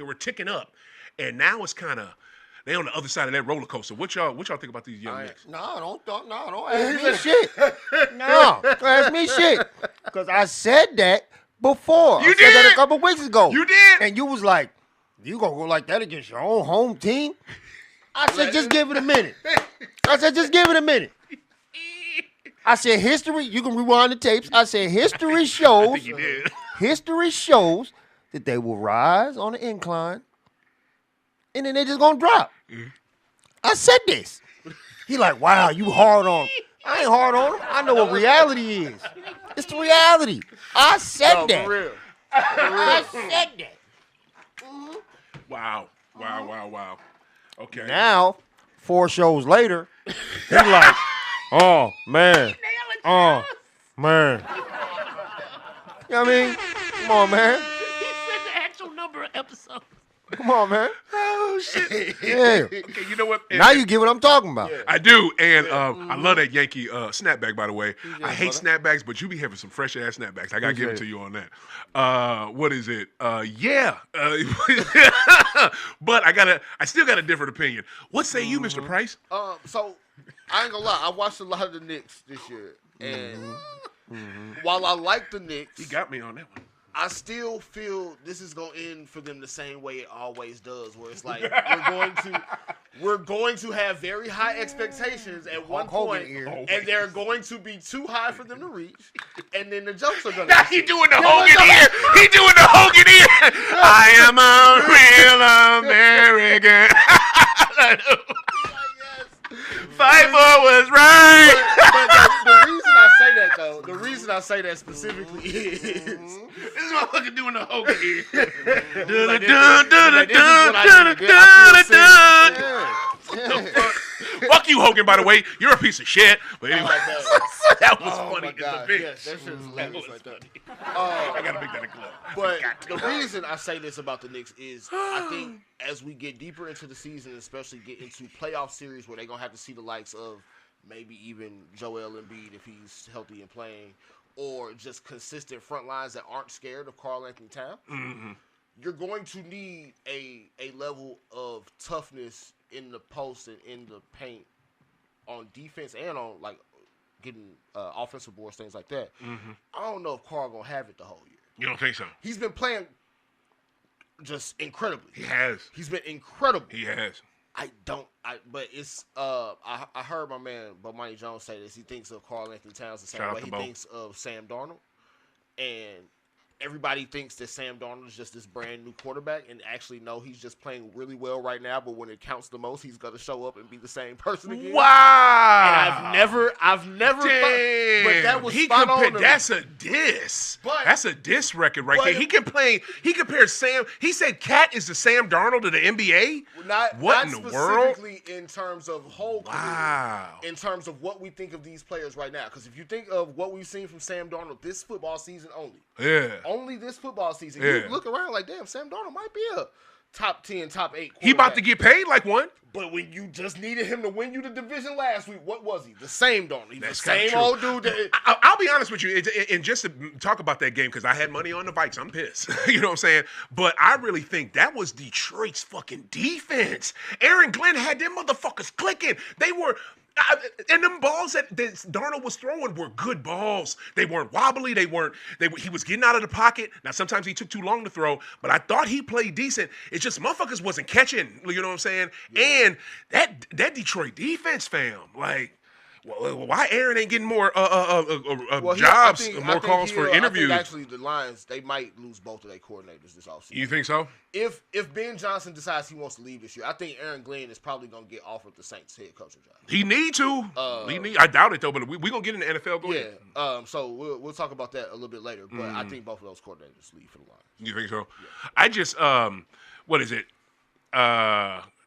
were ticking up, and now it's kind of. They on the other side of that roller coaster. What y'all think about these young Knicks? Don't ask me shit. No, don't ask me shit. Because I said that before. You said did that a couple weeks ago. You did, and you was like, "You gonna go like that against your own home team?" I said, "Just give it a minute." I said, "History." You can rewind the tapes. I said, "History shows." I think you did. History shows that they will rise on the incline. And then they just gonna drop. Mm-hmm. I said this. He like, wow, you hard on him. I ain't hard on him. I know what reality is. It's the reality. I said that. For real. I said that. Mm-hmm. Wow. Okay. Now, 4 shows later, he like, oh man. Oh man. You know what I mean? Come on, man. He said the actual number of episodes. Come on, man. Oh, shit. Yeah. Okay, you know what? Now you get what I'm talking about. Yeah. I do, and I love that Yankee snapback, by the way. I hate snapbacks, but you be having some fresh-ass snapbacks. I got to give it to you on that. What is it? Yeah. But I still got a different opinion. What say you, Mr. Price? So, I ain't gonna lie. I watched a lot of the Knicks this year, and while I like the Knicks... He got me on that one. I still feel this is gonna end for them the same way it always does, where it's like we're going to have very high expectations at one point, and they're going to be too high for them to reach, and then the jokes are gonna. Now he doing the Hogan ear. He doing the Hogan ear. I am a real American. Pfeiffer was right. But the reason I say that, though, the reason I say that specifically is this motherfucker doing the Hogan ear. Fuck you, Hogan, by the way. You're a piece of shit. But anyway, that was funny in the bitch. Yes, that shit is hilarious right there. I gotta make that a clip. But the reason I say this about the Knicks is I think as we get deeper into the season, especially get into playoff series where they're going to have to see the likes of maybe even Joel Embiid if he's healthy and playing, or just consistent front lines that aren't scared of Karl Anthony Towns, you're going to need a level of toughness in the post and in the paint on defense and on like getting offensive boards, things like that. I don't know if Karl going to have it the whole year. You don't think so? He's been playing just incredibly. He has. He's been incredible. He has. But it's I heard my man Bomani Jones say this. He thinks of Karl Anthony Towns the same way he thinks of Sam Darnold, and everybody thinks that Sam Darnold is just this brand new quarterback, and actually no, he's just playing really well right now. But when it counts the most, he's gonna show up and be the same person again. Wow! And I've never thought, but that was spot on. That's a diss. That's a diss record right there. He compares Sam. He said Cat is the Sam Darnold of the NBA. What in the world? Specifically in terms of whole career, in terms of what we think of these players right now. Because if you think of what we've seen from Sam Darnold this football season only this football season, you look around like, damn, Sam Darnold might be a top 10, top 8 He about to get paid like one. But when you just needed him to win you the division last week, what was he? The same Darnold. He's the same old dude. I'll be honest with you, and just to talk about that game, because I had money on the Vikes. I'm pissed. You know what I'm saying? But I really think that was Detroit's fucking defense. Aaron Glenn had them motherfuckers clicking. They were... And them balls that Darnold was throwing were good balls. They weren't wobbly. He was getting out of the pocket. Now, sometimes he took too long to throw, but I thought he played decent. It's just motherfuckers wasn't catching. You know what I'm saying? Yeah. And that Detroit defense, fam, like, well, why Aaron ain't getting more jobs, more calls for interviews? I think actually the Lions, they might lose both of their coordinators this offseason. You think so? If Ben Johnson decides he wants to leave this year, I think Aaron Glenn is probably going to get offered the Saints head coaching job. He need to. I doubt it, though, but we're going to get in the NFL. Go ahead. So we'll talk about that a little bit later, but I think both of those coordinators leave for the Lions. You think so? Yeah. I just, what is it?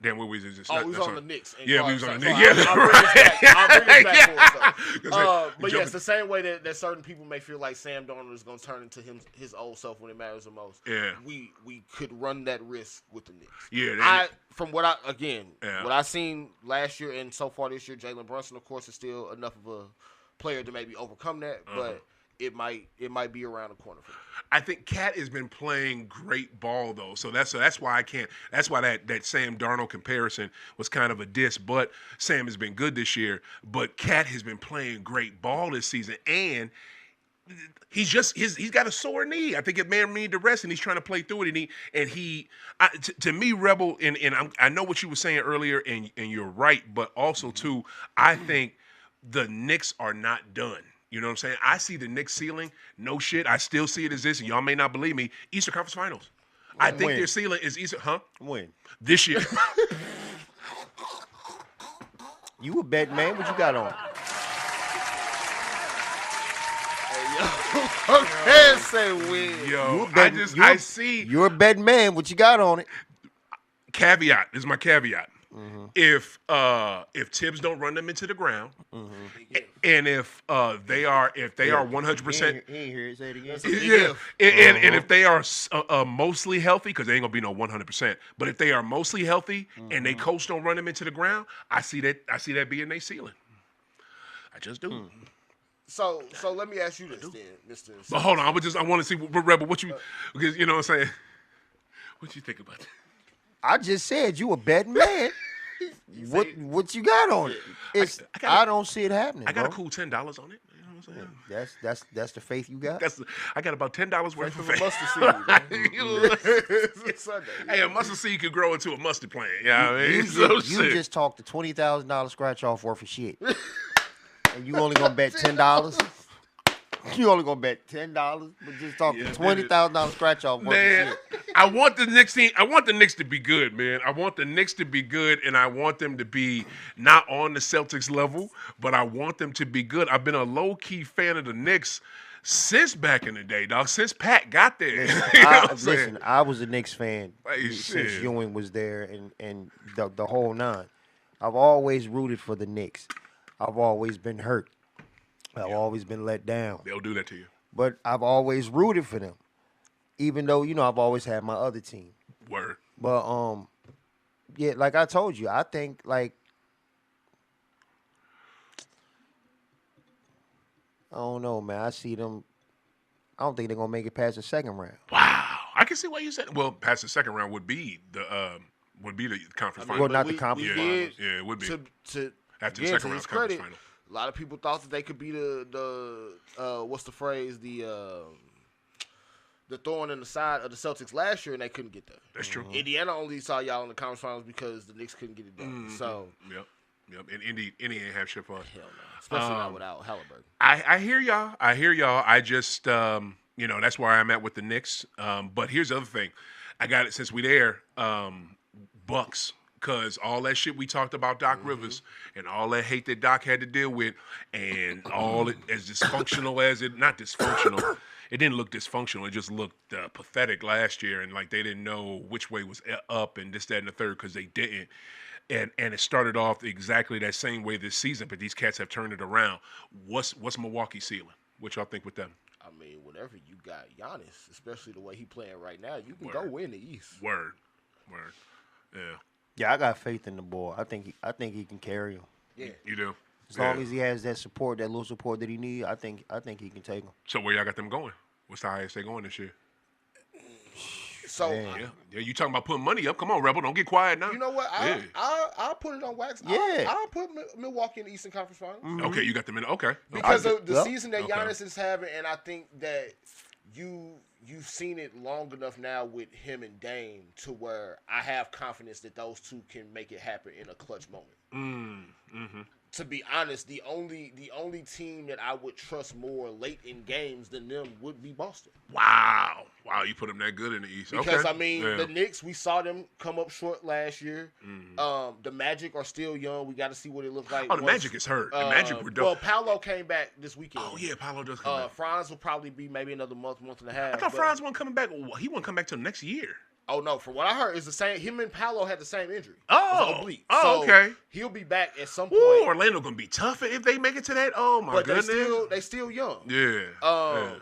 Damn, what was it? We was on the Knicks. Yeah, we was on the Knicks. I'll bring this back for us. But yes, the same way that certain people may feel like Sam Darnold is going to turn into his old self when it matters the most. Yeah. We could run that risk with the Knicks. Yeah. What I've seen last year and so far this year, Jalen Brunson, of course, is still enough of a player to maybe overcome that, but it might be around the corner for him. I think Cat has been playing great ball though, so that's why I can't. That's why that Sam Darnold comparison was kind of a diss. But Sam has been good this year, but Cat has been playing great ball this season, and he's got a sore knee. I think it may need to rest, and he's trying to play through it. To me, Rebel, and I know what you were saying earlier, and you're right, but also too, I think the Knicks are not done. You know what I'm saying? I see the Knicks ceiling. No shit. I still see it as this, and y'all may not believe me. Eastern Conference Finals. I think their ceiling is Eastern. Huh? When? This year. You a bet man? What you got on? Okay, say win. Yo, I see. You're a bet man. What you got on it? Caveat. This is my caveat. If Tibbs don't run them into the ground, and if they are 100%, he ain't hear it. Say it again. and if they are mostly healthy, because they ain't gonna be no 100%, but if they are mostly healthy and they coach don't run them into the ground, I see that being their ceiling. I just do. So let me ask you this then, Mr. But hold on, I want to see Rebel because you know what I'm saying. What you think about that? I just said you a betting man. What you got on it? I don't see it happening. I got bro. a cool $10 on it. You know what I'm saying? That's the faith you got. I got about $10 worth of faith. Mustard seed. It's Sunday. Hey, a mustard seed could grow into a mustard plant. Yeah, you know what I mean? You just talked the $20,000 scratch off worth of shit, and you only gonna bet $10. You only gonna bet $10, but just talk the $20,000 scratch off. Man, I want the Knicks team. I want the Knicks to be good, man. I want the Knicks to be good, and I want them to be not on the Celtics level, but I want them to be good. I've been a low key fan of the Knicks since back in the day, dog. Since Pat got there. Listen, I was a Knicks fan since shit. Ewing was there, and the whole nine. I've always rooted for the Knicks. I've always been hurt. I've always been let down. They'll do that to you. But I've always rooted for them, even though I've always had my other team. Word. But yeah, like I told you, I think I don't know, man. I see them. I don't think they're gonna make it past the second round. Wow, I can see why you said. Well, past the second round would be the conference final. Well, not the conference finals. Yeah, it would be. After the Again, second round his conference credit, final. a lot of people thought that they could be the what's the phrase, the thorn in the side of the Celtics last year, and they couldn't get there. That's true. Indiana only saw y'all in the conference finals because the Knicks couldn't get it done. So Yep. And Indy ain't have shit for us. hell no, especially not without Halliburton. I hear y'all. I just that's where I'm at with the Knicks. But here's the other thing. I got it since we there. Bucks. Because all that shit we talked about Doc Rivers and all that hate that Doc had to deal with, and all it as dysfunctional as it, not dysfunctional, it didn't look dysfunctional. It just looked pathetic last year, and like they didn't know which way was up and this, that, and the third because they didn't. And it started off exactly that same way this season, but these cats have turned it around. What's Milwaukee's ceiling? What y'all think with them? I mean, whenever you got Giannis, especially the way he playing right now, you can go win the East. Word. Yeah. Yeah, I got faith in the boy. I think he can carry him. Yeah, You do? As long as he has that support, that little support that he needs, I think he can take him. So where y'all got them going? What's the highest they going this year? So Yeah. You talking about putting money up? Come on, Rebel. Don't get quiet now. you know what? I'll put it on wax. Yeah. I'll put Milwaukee in the Eastern Conference Finals. Okay, you got them in. Okay. Because of the Yep. season that Giannis is having, and I think that you've seen it long enough now with him and Dame to where I have confidence that those two can make it happen in a clutch moment. To be honest, the only team that I would trust more late in games than them would be Boston. Wow, you put them that good in the East. Because okay. I mean, the Knicks, we saw them come up short last year. The Magic are still young. We got to see what it looks like. Oh, the Magic is hurt. The Magic were dope. Well, Paolo came back this weekend. Oh yeah, Paolo does come back. Franz will probably be maybe another month and a half. I thought Franz wasn't coming back. He wouldn't come back till next year. Oh no! From what I heard, it's the same. Him and Paolo had the same injury. Oh, It's an oblique. oh, So okay. He'll be back at some point. Ooh, Orlando gonna be tough if they make it to that. Oh my but goodness. they still young. Yeah.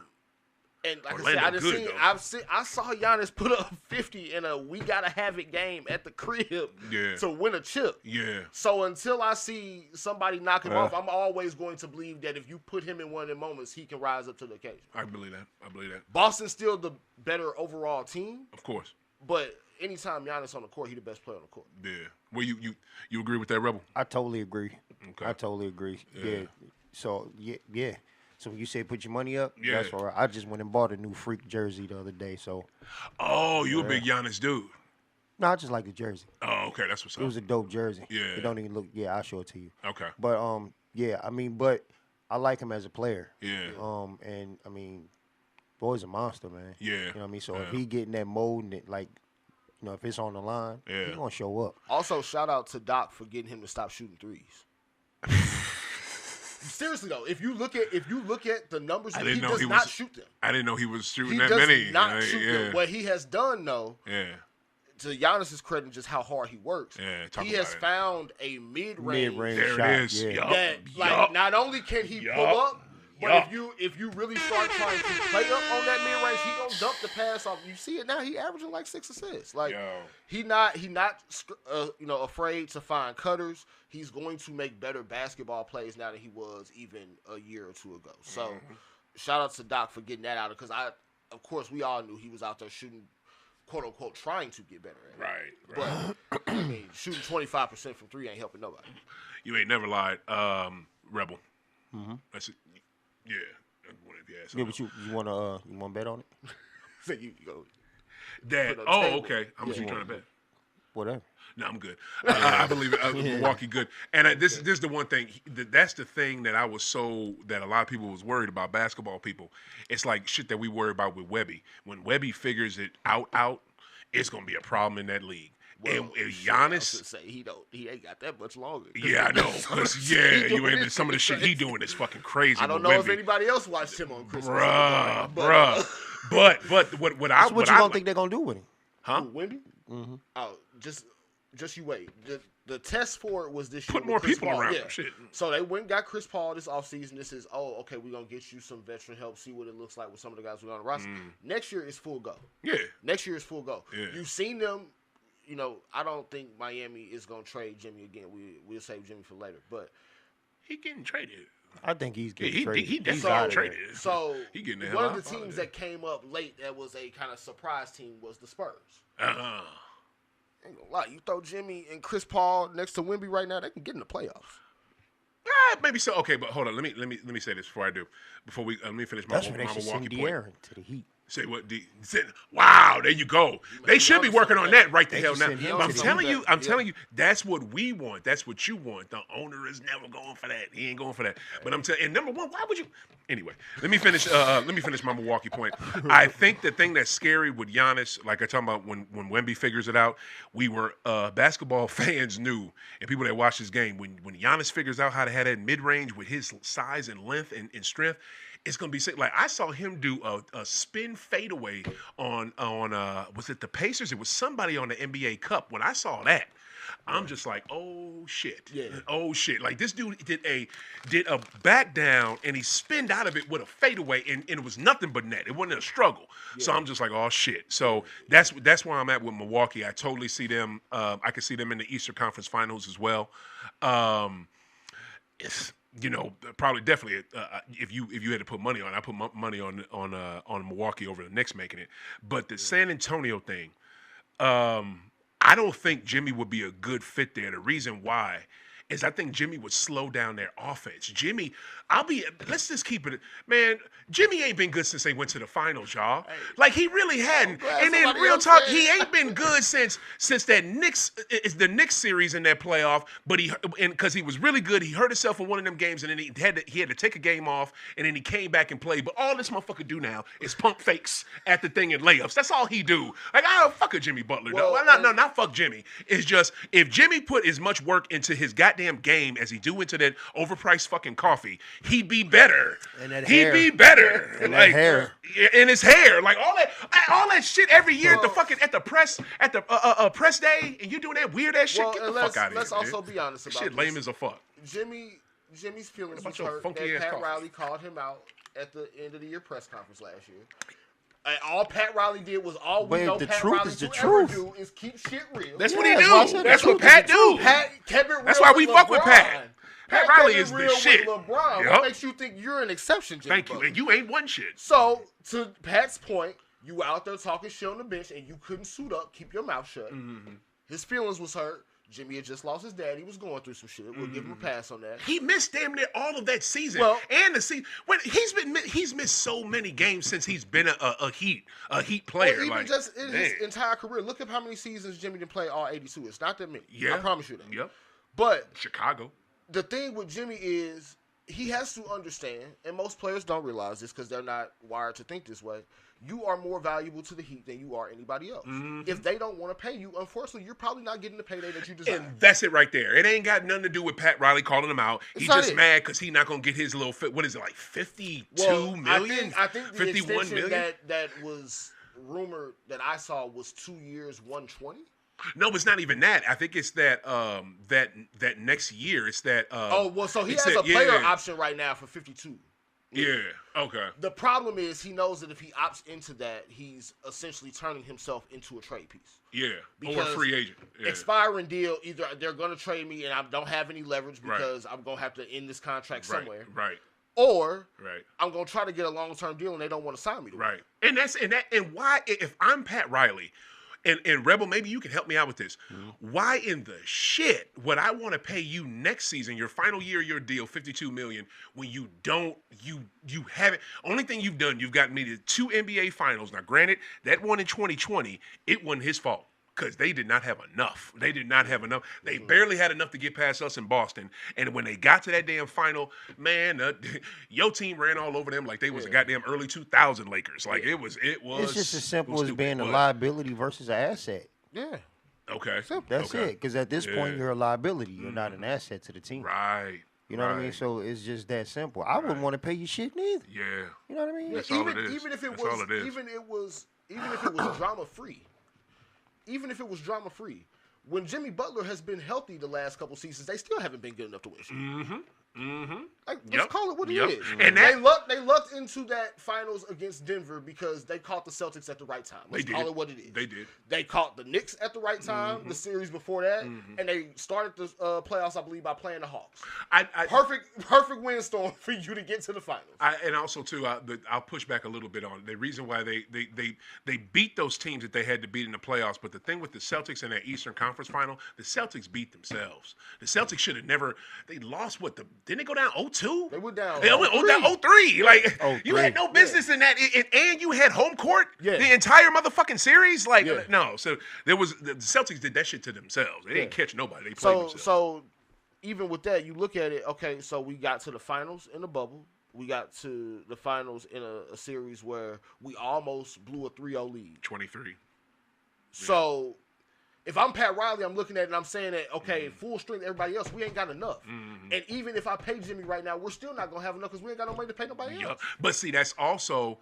And like Orlando I said, good, I saw Giannis put up 50 in a we gotta have it game at the crib to win a chip. Yeah. So until I see somebody knock him off, I'm always going to believe that if you put him in one of the moments, he can rise up to the occasion. I believe that. Boston's still the better overall team, Of course. but anytime Giannis on the court, he the best player on the court. Yeah. Well, you agree with that, Rebel? I totally agree. Okay. I totally agree. Yeah. So yeah. So when you say put your money up, Yeah. that's all right. I just went and bought a new freak jersey the other day. So Oh, you a big Giannis dude. no, I just like the jersey. Oh, okay. That's what's It up. was a dope jersey. Yeah. It don't even look. Yeah, I'll show it to you. Okay. But yeah. I mean, but I like him as a player. Yeah. And I mean, boy's a monster, man. Yeah. You know what I mean? So if Yeah. he get in that mode and if it's on the line, Yeah. he's gonna show up. Also, shout out to Doc for getting him to stop shooting threes. Seriously though, if you look at the numbers, he didn't know does he not was- shoot them. I didn't know he was shooting He that does many. not shoot yeah. them. What he has done though, Yeah. to Giannis's credit, just how hard he works. Yeah, talk he about has it. found a mid-range There shot, it is. yeah. Yup. that Yup. not only can he Yup. pull up, but Yup. if you really start trying to play up on that mid-range, he gonna dump the pass off. You see it now. He averaging like 6 assists. Like Yo. he not afraid to find cutters. He's going to make better basketball plays now than he was even a year or two ago. So shout out to Doc for getting that out because of course we all knew he was out there shooting, quote unquote, trying to get better at it. Right. But I mean, shooting 25% from three ain't helping nobody. You ain't never lied. Rebel. That's it. Yeah. If you ask Yeah, but you wanna bet on it? So you go. Dad. put on the Oh, table. okay. How much Yeah. you trying to bet? Whatever. No, I'm good. I believe Milwaukee good. And this is the one thing. That's the thing that that a lot of people was worried about, basketball people. It's like shit that we worry about with Webby. When Webby figures it out, it's gonna be a problem in that league. And Giannis, Say he ain't got that much longer. yeah, I know. 'Cause, yeah, you ain't some of the shit he doing is fucking crazy. I don't with know if Wemby. anybody else watched him on Christmas. Bruh. But But what I So what you don't think they're gonna do with him? huh? Wemby? Oh, just you wait. The test for it was this year. Put with more Chris people Paul. around Yeah. him, shit. So they went and got Chris Paul this offseason. This is, okay, we're going to get you some veteran help, see what it looks like with some of the guys we're on the roster. Next year is full go. Yeah. Next year is full go. Yeah. You've seen them. I don't think Miami is going to trade Jimmy again. We'll save Jimmy for later. But He getting traded. I think he's getting He traded. definitely He's out of there. traded. so He getting the hell one out of the teams that came up late that was a kind of surprise team was the Spurs. Ain't gonna lie, you throw Jimmy and Chris Paul next to Wemby right now, they can get in the playoffs. Maybe so. Okay, but hold on. Let me say this before I do. Before we let me finish my That's where they should Milwaukee send point. De'Aaron to the Heat. Say what? Wow, there you go. They should be working on that right the They hell should now. send him But I'm to the telling Heat. you, I'm telling you, that's what we want. That's what you want. The owner is never going for that. He ain't going for that. But I'm telling. And number one, why would you? Anyway, let me finish. Let me finish my Milwaukee point. I think the thing that's scary with Giannis, like I talking about when Wemby figures it out, we were basketball fans knew, and people that watch this game, when Giannis figures out how to have that mid range with his size and length and strength. It's gonna be sick. Like I saw him do a spin fadeaway on was it the Pacers? It was somebody on the NBA Cup. When I saw that, I'm just like, oh shit, oh shit. Like this dude did a back down and he spinned out of it with a fadeaway and it was nothing but net. It wasn't a struggle. Yeah. So I'm just like, oh shit. So that's where I'm at with Milwaukee. I totally see them. I can see them in the Eastern Conference Finals as well. probably definitely if you had to put money on, I put money on Milwaukee over the Knicks making it. But the San Antonio thing, I don't think Jimmy would be a good fit there. The reason why is I think Jimmy would slow down their offense. Jimmy, let's just keep it, man. Jimmy ain't been good since they went to the finals, y'all. Hey, like he really hadn't. And then real talk, he ain't been good since that the Knicks series in that playoff. But because he was really good, he hurt himself in one of them games, and then he had to take a game off, and then he came back and played. But all this motherfucker do now is pump fakes at the thing in layups. That's all he do. Like I don't fuck a Jimmy Butler. Well, no, not fuck Jimmy. It's just if Jimmy put as much work into his goddamn game as he do into that overpriced fucking coffee, he'd be better. He'd be better. And like that hair. In his hair, like all that shit every year at the press day, and you doing that weird ass shit. Get the fuck out of here. Let's also be honest about shit. This. Lame as a fuck. Jimmy's feelings was hurt that Pat Riley called him out at the end of the year press conference last year. And all Pat Riley did was all we know Pat Riley to ever do is keep shit real. That's what he do. That's what Pat do. Pat kept it real. That's why we fuck with Pat. Pat Riley is the shit. LeBron. What makes you think you're an exception, Jimmy Thank you. And you ain't one shit. So, to Pat's point, you were out there talking shit on the bench and you couldn't suit up, keep your mouth shut. Mm-hmm. His feelings was hurt. Jimmy had just lost his dad. He was going through some shit. We'll give him a pass on that. He missed damn near all of that season. And the season when he's missed so many games since he's been a Heat player. Well, even just in his entire career, look at how many seasons Jimmy didn't play all 82. It's not that many. Yeah. I promise you that. Yep. But Chicago. The thing with Jimmy is he has to understand, and most players don't realize this because they're not wired to think this way. You are more valuable to the Heat than you are anybody else. Mm-hmm. If they don't want to pay you, unfortunately, you're probably not getting the payday that you deserve. And that's it right there. It ain't got nothing to do with Pat Riley calling him out. He's just mad because he's not going to get his little fit. What is it, like 52 million? I think the 51 extension million? that was rumored that I saw was 2 years, 120. No, it's not even that. I think it's that that next year. It's that. So he has a player option right now for 52. Yeah. Okay. The problem is he knows that if he opts into that, he's essentially turning himself into a trade piece. Yeah. Or a free agent. Yeah. Expiring deal. Either they're going to trade me and I don't have any leverage because I'm going to have to end this contract somewhere. Right. Or I'm going to try to get a long-term deal and they don't want to sign me to it. And why if I'm Pat Riley. And Rebel, maybe you can help me out with this. Mm-hmm. Why in the shit would I want to pay you next season, your final year of your deal, $52 million, when you haven't? Only thing you've done, you've gotten me to 2 NBA finals. Now, granted, that one in 2020, it wasn't his fault. Because they did not have enough. They barely had enough to get past us in Boston. And when they got to that damn final, man, your team ran all over them like they was a goddamn early 2000 Lakers. Like it was. It's just as simple as being a liability versus an asset. Yeah. Okay. That's it. Because at this point, you're a liability. You're not an asset to the team. Right. You know what I mean? So it's just that simple. I wouldn't want to pay you shit neither. Yeah. You know what I mean? That's all it is. Even if it was drama free. Even if it was drama-free, when Jimmy Butler has been healthy the last couple seasons, they still haven't been good enough to win shit. Mm-hmm. Mm-hmm. Let's call it what it is. And they lucked into that finals against Denver because they caught the Celtics at the right time. Let's call it what it is. They did. They caught the Knicks at the right time, the series before that, and they started the playoffs, I believe, by playing the Hawks. Perfect windstorm for you to get to the finals. And also, too, I'll push back a little bit on it. The reason why they beat those teams that they had to beat in the playoffs, but the thing with the Celtics in that Eastern Conference final, the Celtics beat themselves. The Celtics should have never – they lost didn't they go down 0-2? They went down. They went down 0-3. Like you had no business in that, and you had home court the entire motherfucking series. Like no, so the Celtics did that shit to themselves. They didn't catch nobody. They played themselves. So even with that, you look at it. Okay, so we got to the finals in the bubble. We got to the finals in a series where we almost blew a 3-0 lead. 23. So. If I'm Pat Riley, I'm looking at it and I'm saying that, okay, full strength, everybody else, we ain't got enough. Mm-hmm. And even if I pay Jimmy right now, we're still not going to have enough because we ain't got no money to pay nobody else. But see, that's also,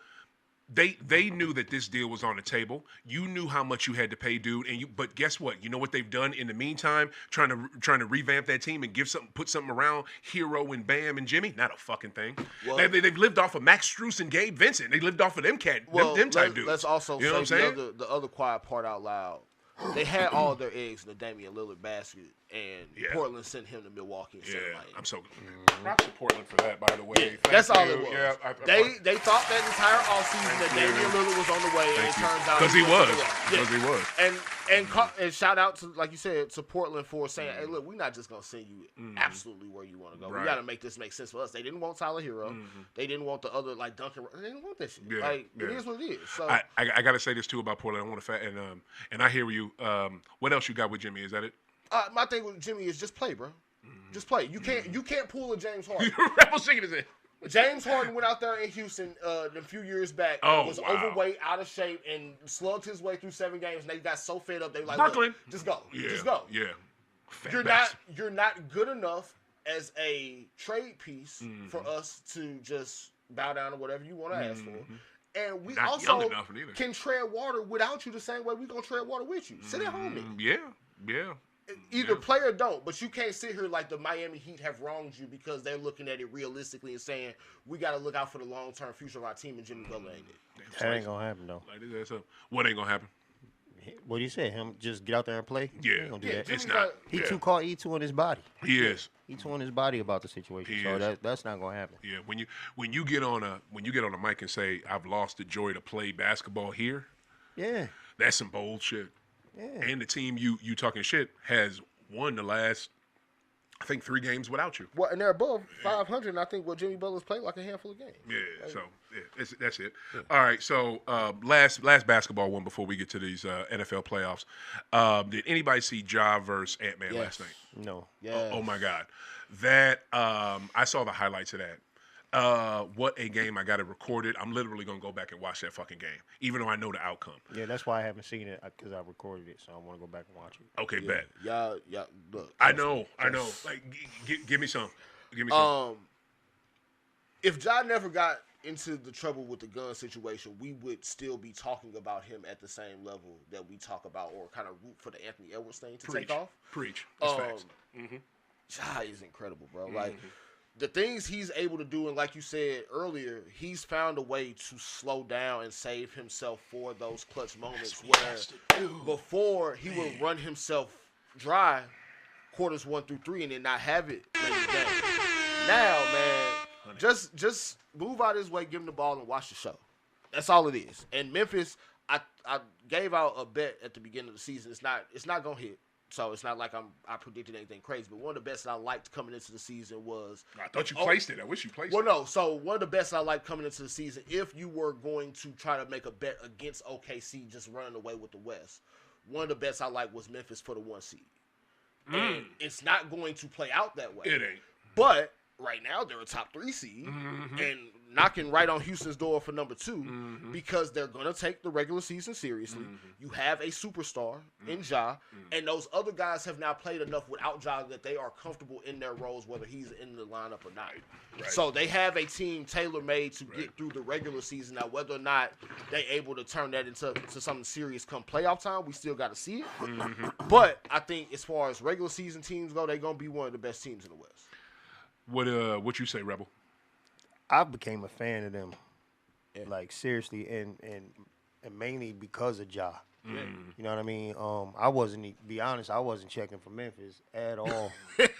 they knew that this deal was on the table. You knew how much you had to pay, dude. But guess what? You know what they've done in the meantime? Trying to revamp that team and put something around Hero and Bam and Jimmy? Not a fucking thing. Well, they've lived off of Max Strus and Gabe Vincent. They lived off of them type dudes. Let's also say the other quiet part out loud. they had all their eggs in the Damian Lillard basket, and Portland sent him to Milwaukee instead of Miami. I'm so props to Portland for that, by the way. Yeah, that's all it was. Yeah, they thought that entire offseason that Damian Lillard was on the way, and it turns out because he was. And shout out to, like you said, to Portland for saying, "Hey, look, we're not just gonna send you absolutely where you want to go. Right. We got to make this make sense for us." They didn't want Tyler Hero. They didn't want the other like Duncan. They didn't want that shit. It is what it is. So I got to say this too about Portland. I want to and I hear you. What else you got with Jimmy? Is that it? My thing with Jimmy is just play, bro. Just play. You can't pull a James Harden. Rebel singing is it? James Harden went out there in Houston a few years back. Was overweight, out of shape, and slugged his way through 7 games. And they got so fed up, they were like, Brooklyn, just go, yeah, just go. Yeah, You're not good enough as a trade piece for us to just bow down to whatever you want to ask for. And we not also can tread water without you the same way we're gonna tread water with you. Sit at home, then. Yeah. Either play or don't, but you can't sit here like the Miami Heat have wronged you because they're looking at it realistically and saying we got to look out for the long-term future of our team, and Jimmy Butler ain't it. That ain't gonna happen though. What ain't gonna happen? What do you say? Him just get out there and play? Yeah, he ain't gonna do that. It's not. He too caught. He too in his body. He is. He too in his body about the situation. So that's not gonna happen. Yeah, when you get on a mic and say I've lost the joy to play basketball here. Yeah, that's some bold shit. Yeah, and the team you talking shit has won the last, I think, 3 games without you. Well, and they're above 500, and I think Jimmy Butler's played like a handful of games. Yeah, that's it. Yeah. All right, so last basketball one before we get to these NFL playoffs. Did anybody see Ja versus Ant-Man last night? No. Yeah. Oh my God. That, I saw the highlights of that. What a game. I got it recorded. I'm literally going to go back and watch that fucking game, even though I know the outcome. Yeah, that's why I haven't seen it, because I recorded it, so I want to go back and watch it. Okay, bet. Yeah, look. I know. Like, give me some. Give me some. If Ja never got into the trouble with the gun situation, we would still be talking about him at the same level that we talk about or kind of root for the Anthony Edwards thing to take off. Preach. That's facts. Ja is incredible, bro. Like, the things he's able to do, and like you said earlier, he's found a way to slow down and save himself for those clutch moments where before he would run himself dry quarters 1 through 3 and then not have it late in the game. Now, man, just move out of his way, give him the ball, and watch the show. That's all it is. And Memphis, I gave out a bet at the beginning of the season. It's not gonna hit. So it's not like I predicted anything crazy, but one of the bets that I liked coming into the season was. I thought you placed it. I wish you placed it. Well, no. So one of the bets I liked coming into the season, if you were going to try to make a bet against OKC just running away with the West, one of the bets I liked was Memphis for the 1 seed. And it's not going to play out that way. It ain't. But right now they're a top 3 seed and knocking right on Houston's door for number 2 because they're going to take the regular season seriously. You have a superstar in Ja, and those other guys have now played enough without Ja that they are comfortable in their roles, whether he's in the lineup or not. Right. So they have a team tailor-made to get through the regular season. Now, whether or not they're able to turn that into something serious come playoff time, we still got to see it. But I think as far as regular season teams go, they're going to be one of the best teams in the West. What you say, Rebel? I became a fan of them, like seriously, and mainly because of Ja. You know what I mean? I wasn't, be honest, I wasn't checking for Memphis at all.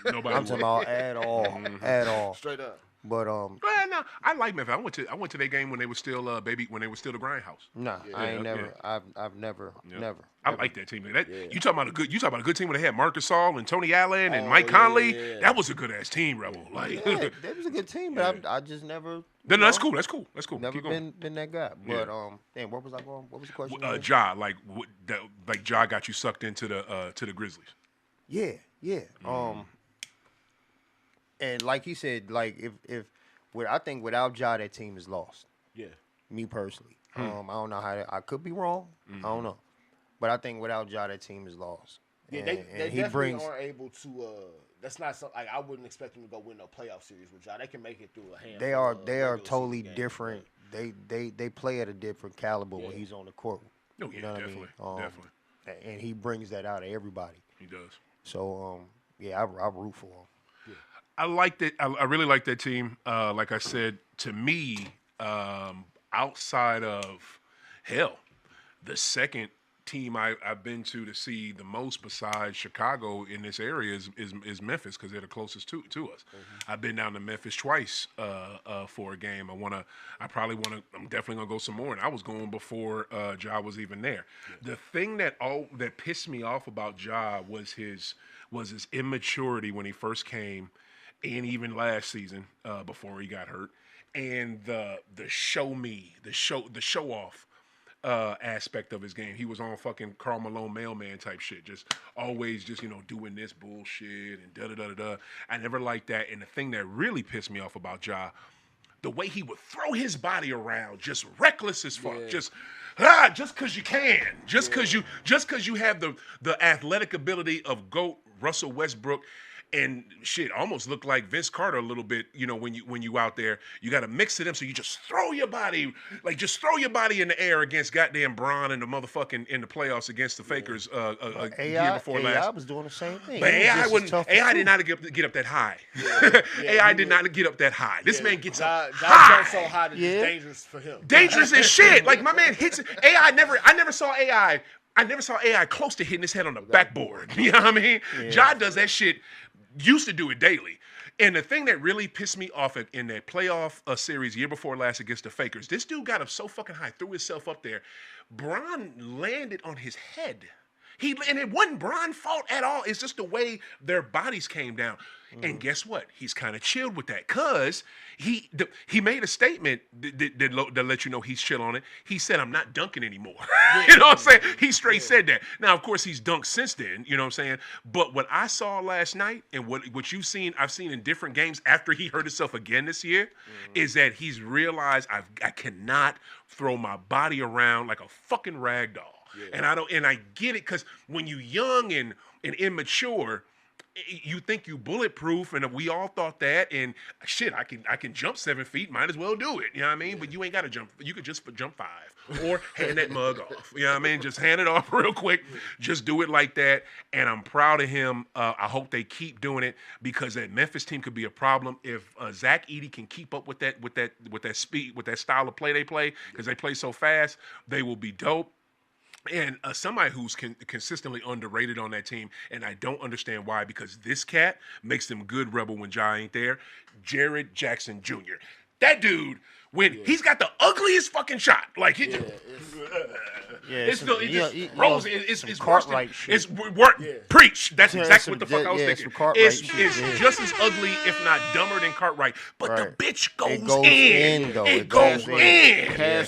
Nobody. I'm talking about at all. Straight up. But no, I like Memphis. I went to their game when they were still the Grindhouse. Nah, I ain't never. I've never. I like that team. You talking about a good team when they had Marcus Gasol and Tony Allen and Mike Conley. Yeah. That was a good ass team, Rebel. Like that was a good team, but I just never. No, that's cool. That's cool. Never been that guy. But damn, where was I going? What was the question? Ja, like Ja got you sucked into the Grizzlies. Yeah. And like he said, like I think without Ja, that team is lost. Yeah. Me personally, I don't know how I could be wrong. I don't know, but I think without Ja, that team is lost. Yeah, they definitely aren't able to. That's not something like I wouldn't expect them to go win no playoff series with Ja. They can make it through a hand. They are totally different. They play at a different caliber when he's on the court. No, you know definitely, what I mean? Definitely. And he brings that out of everybody. He does. So I root for him. I liked it. I really like that team. Like I said, to me, outside of the second team I've been to see the most besides Chicago in this area is Memphis because they're the closest to us. Mm-hmm. I've been down to Memphis twice for a game. I'm definitely gonna go some more. And I was going before Ja was even there. Yeah. The thing that pissed me off about Ja was his immaturity when he first came, and even last season before he got hurt, and the show off aspect of his game. He was on fucking Karl Malone mailman type shit, just always just doing this bullshit and da da da da. I never liked that. And the thing that really pissed me off about Ja, the way he would throw his body around, just reckless as fuck, just because you can, just because you have the athletic ability of GOAT Russell Westbrook. And shit, almost look like Vince Carter a little bit, when you out there. You got to mix it in, so you just throw your body in the air against goddamn Bron and the motherfucking in the playoffs against the Fakers a year before last. AI was doing the same thing. But AI did not get up that high. AI did not get up that high. This man gets up high. So high that it's dangerous for him. Dangerous as shit. Like my man hits it. I never saw AI close to hitting his head on the backboard. You know what I mean? Yeah. Ja does that shit. Used to do it daily. And the thing that really pissed me off in that playoff series year before last against the Fakers, this dude got up so fucking high, threw himself up there. Bron landed on his head. And it wasn't Bron's fault at all. It's just the way their bodies came down. Mm-hmm. And guess what? He's kind of chilled with that because he made a statement that let you know he's chill on it. He said, "I'm not dunking anymore." You know what I'm saying? He straight said that. Now, of course, he's dunked since then. You know what I'm saying? But what I saw last night and what I've seen in different games after he hurt himself again this year, is that he's realized I cannot throw my body around like a fucking rag doll. Yeah. And I get it because when you young and immature, you think you bulletproof, and we all thought that. And shit, I can jump 7 feet. Might as well do it. You know what I mean? Yeah. But you ain't got to jump. You could just jump 5 or hand that mug off. You know what I mean? Just hand it off real quick. Just do it like that. And I'm proud of him. I hope they keep doing it because that Memphis team could be a problem if Zach Edey can keep up with that speed, with that style of play they play, because they play so fast. They will be dope. And somebody who's consistently underrated on that team, and I don't understand why, because this cat makes them good Rebel when Ja ain't there, Jared Jackson Jr. That dude, he's got the ugliest fucking shot. Like, he just... It's worse. It's work. Yeah. Preach. That's exactly what the fuck I was thinking. It's just as ugly, if not dumber than Cartwright. But the bitch goes in. It goes in.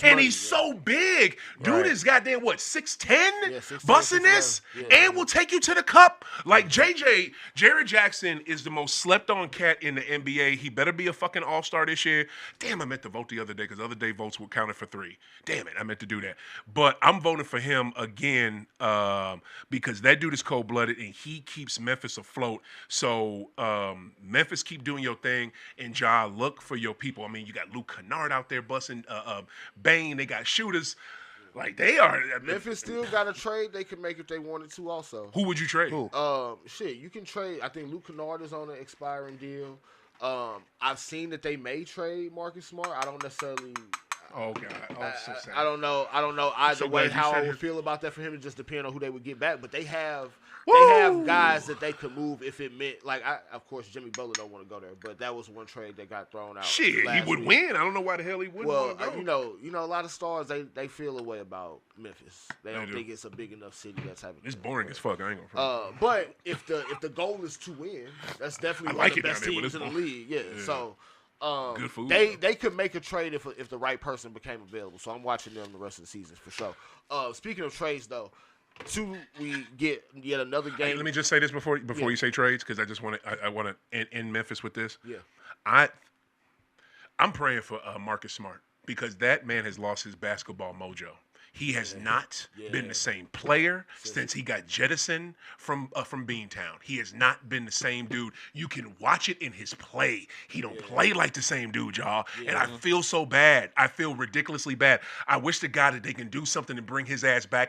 And he's so big. Dude is goddamn, 6'10"? Busting this? And will take you to the cup. Like, Jared Jackson is the most slept on cat in the NBA. He better be a fucking all-star this year. Damn, I meant to vote the other day because the other day votes were counted for 3. Damn it, I meant to do that. But I'm voting for him again because that dude is cold-blooded and he keeps Memphis afloat. So Memphis, keep doing your thing, and Ja, look for your people. I mean, you got Luke Kennard out there busting Bane. They got shooters. Like, they are. Memphis still got a trade they could make if they wanted to also. Who would you trade? Who? You can trade. I think Luke Kennard is on an expiring deal. I've seen that they may trade Marcus Smart. I don't necessarily... Oh God! So sad. I don't know either way how I would feel about that for him. It just depends on who they would get back. But they have guys that they could move if it meant of course Jimmy Butler don't want to go there, but that was one trade that got thrown out. Shit, he would win. I don't know why the hell he wouldn't. Well, a lot of stars they feel a way about Memphis. They don't think it's a big enough city. That's happening. It's boring as fuck. I ain't gonna. But if the goal is to win, that's definitely one of the best teams in the league. Yeah. So. Good food. They could make a trade if the right person became available. So I'm watching them the rest of the season for sure. Speaking of trades, though, we get yet another game. Hey, let me just say this before you say trades, because I just want to end Memphis with this. Yeah. I'm praying for Marcus Smart because that man has lost his basketball mojo. He has not been the same player since he got jettisoned from Beantown. He has not been the same dude. You can watch it in his play. He don't play like the same dude, y'all. And I feel so bad. I feel ridiculously bad. I wish to God that they can do something to bring his ass back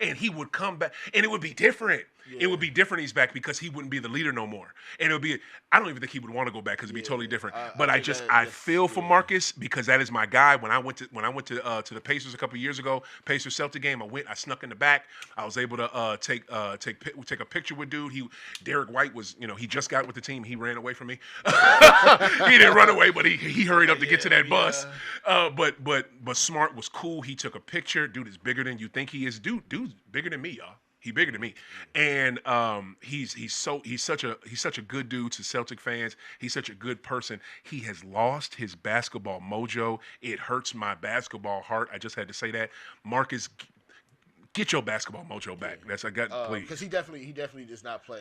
and he would come back and it would be different. It would be different. He's back because he wouldn't be the leader no more, and it would be. I don't even think he would want to go back because it'd be totally different. But I feel for Marcus because that is my guy. When I went to the Pacers a couple of years ago, ago, Pacers Celtic game. I snuck in the back. I was able to take a picture with dude. Derek White was, he just got with the team. He ran away from me. He didn't run away, but he hurried up to get to that bus. But Smart was cool. He took a picture. Dude is bigger than you think he is. Dude's bigger than me, y'all. He bigger than me, and he's such a good dude to Celtic fans. He's such a good person. He has lost his basketball mojo. It hurts my basketball heart. I just had to say that. Marcus, get your basketball mojo back. That's please. Because he definitely does not play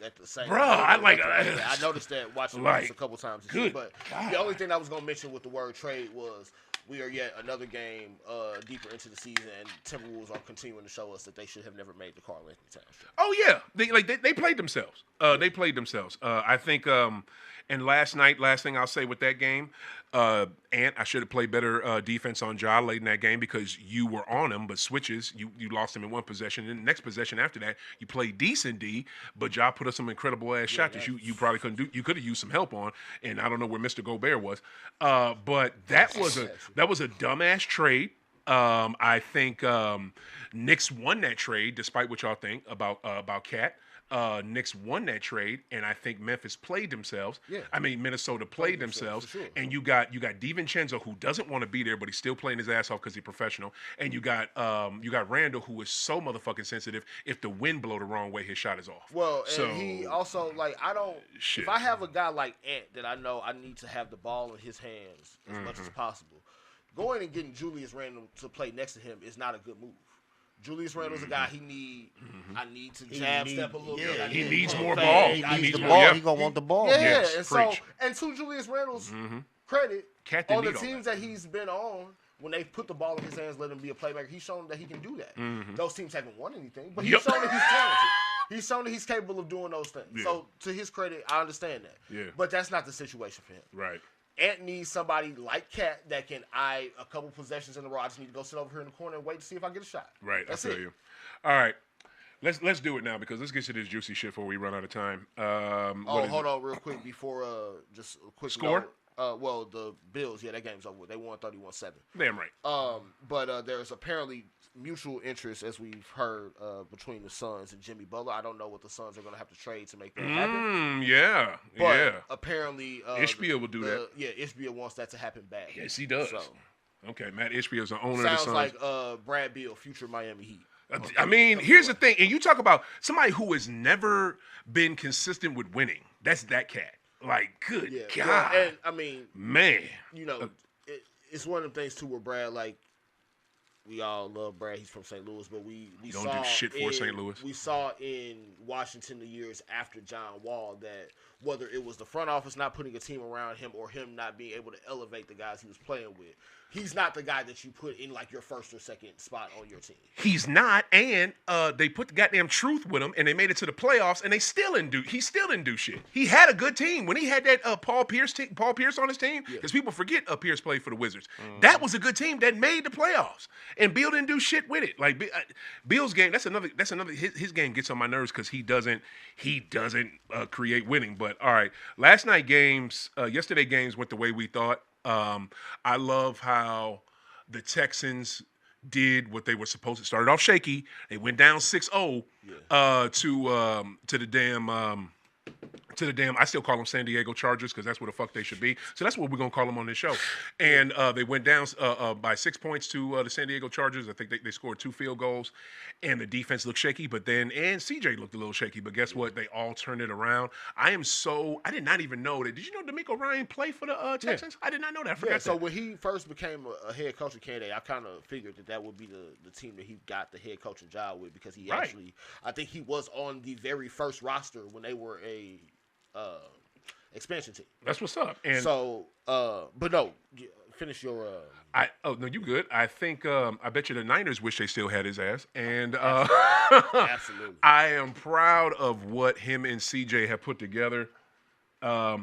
at the same. Bro, I noticed that watching this a couple times this year. But God. The only thing I was gonna mention with the word trade was, we are yet another game deeper into the season, and Timberwolves are continuing to show us that they should have never made the Karl Anthony Towns trade. Oh yeah, they played themselves. They played themselves. I think. And last thing I'll say with that game, Ant, I should have played better defense on Ja late in that game because you were on him, but switches, you lost him in one possession. And the next possession after that, you played decent D, but Ja put up some incredible ass shot that you probably couldn't do. You could have used some help on, and I don't know where Mr. Gobert was. But that was a dumbass trade. I think Knicks won that trade, despite what y'all think about Cat. Knicks won that trade, and I think Memphis played themselves. Yeah. I mean, Minnesota played themselves, sure. and you got DiVincenzo, who doesn't want to be there, but he's still playing his ass off because he's professional. And you got Randall, who is so motherfucking sensitive. If the wind blow the wrong way, his shot is off. Well, and he also I don't. Shit. If I have a guy like Ant that I know I need to have the ball in his hands as much as possible, going and getting Julius Randle to play next to him is not a good move. Julius Randle's a guy I need to jab step a little bit. He needs more ball. He needs the ball. Yeah. He gonna want the ball. Yeah, Yes, and to Julius Randle's credit, Cat didn't on the need all teams that he's been on, when they put the ball in his hands, let him be a playmaker, he's shown that he can do that. Those teams haven't won anything, but he's shown that he's talented. He's shown that he's capable of doing those things. Yeah. So, to his credit, I understand that. Yeah. But that's not the situation for him. Right. Ant needs somebody like Cat that can eye a couple possessions in a row. I just need to go sit over here in the corner and wait to see if I get a shot. Right. That's I feel it. you. All right. Let's do it now because let's get to this juicy shit before we run out of time. Hold on real quick before just a quick Score? Well, the Bills, that game's over with. They won 31-7. Damn right. But there's apparently mutual interest, as we've heard, between the Suns and Jimmy Butler. I don't know what the Suns are going to have to trade to make that happen. Yeah. But yeah. apparently, Ishbia will do that. Yeah, Ishbia wants that to happen bad. Yes, he does. So, okay, Matt Ishbia is the owner of the sounds Suns. like Brad Beal, future Miami Heat. I mean, here's the thing, and you talk about somebody who has never been consistent with winning. That's that cat. Like, good God. Yeah, and I mean, man, it's one of them things too where Brad, like, we all love Brad. He's from St. Louis, but we don't saw do shit for St. Louis. We saw in Washington the years after John Wall that whether it was the front office not putting a team around him or him not being able to elevate the guys he was playing with, he's not the guy that you put in like your first or second spot on your team. He's not, and they put the goddamn truth with him, and they made it to the playoffs, and he still didn't do shit. He had a good team when he had that Paul Pierce on his team, because people forget Pierce played for the Wizards. That was a good team that made the playoffs, and Beal didn't do shit with it. Like Beal's game, that's another. His game gets on my nerves because he doesn't create winning. But all right, yesterday games went the way we thought. I love how the Texans did what they were supposed to. Started off shaky. They went down 6-0 to the damn I still call them San Diego Chargers because that's what the fuck they should be. So that's what we're going to call them on this show. And they went down by 6 points to the San Diego Chargers. I think they scored 2 field goals. And the defense looked shaky. And CJ looked a little shaky. But guess what? They all turned it around. I did not even know that. Did you know D'Amico Ryan played for the Texans? Yeah. I did not know that. I forgot that. So when he first became a head coaching candidate, I kind of figured that would be the team that he got the head coaching job with because he actually, I think he was on the very first roster when they were a expansion team. That's what's up. And so, but no, finish your. No, you good. I think I bet you the Niners wish they still had his ass. And absolutely. I am proud of what him and CJ have put together.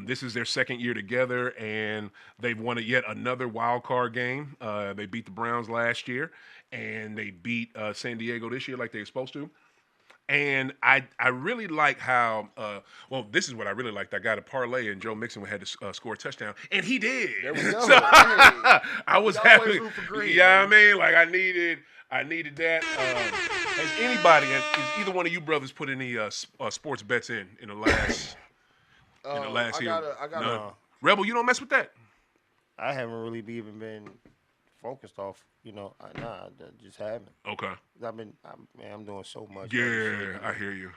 This is their second year together, and they've won yet another wild card game. They beat the Browns last year, and they beat San Diego this year like they were supposed to. And I really like how, well, this is what I really liked. I got a parlay, and Joe Mixon had to score a touchdown, and he did. There we go. So, Hey, I was we always happy. root for Green, Yeah, man. I mean, like I needed that. Has either one of you brothers put any sports bets in the last year? I got No. Rebel, you don't mess with that. I haven't really even been focused off. I just haven't. Okay. I'm doing so much. Yeah, I hear you.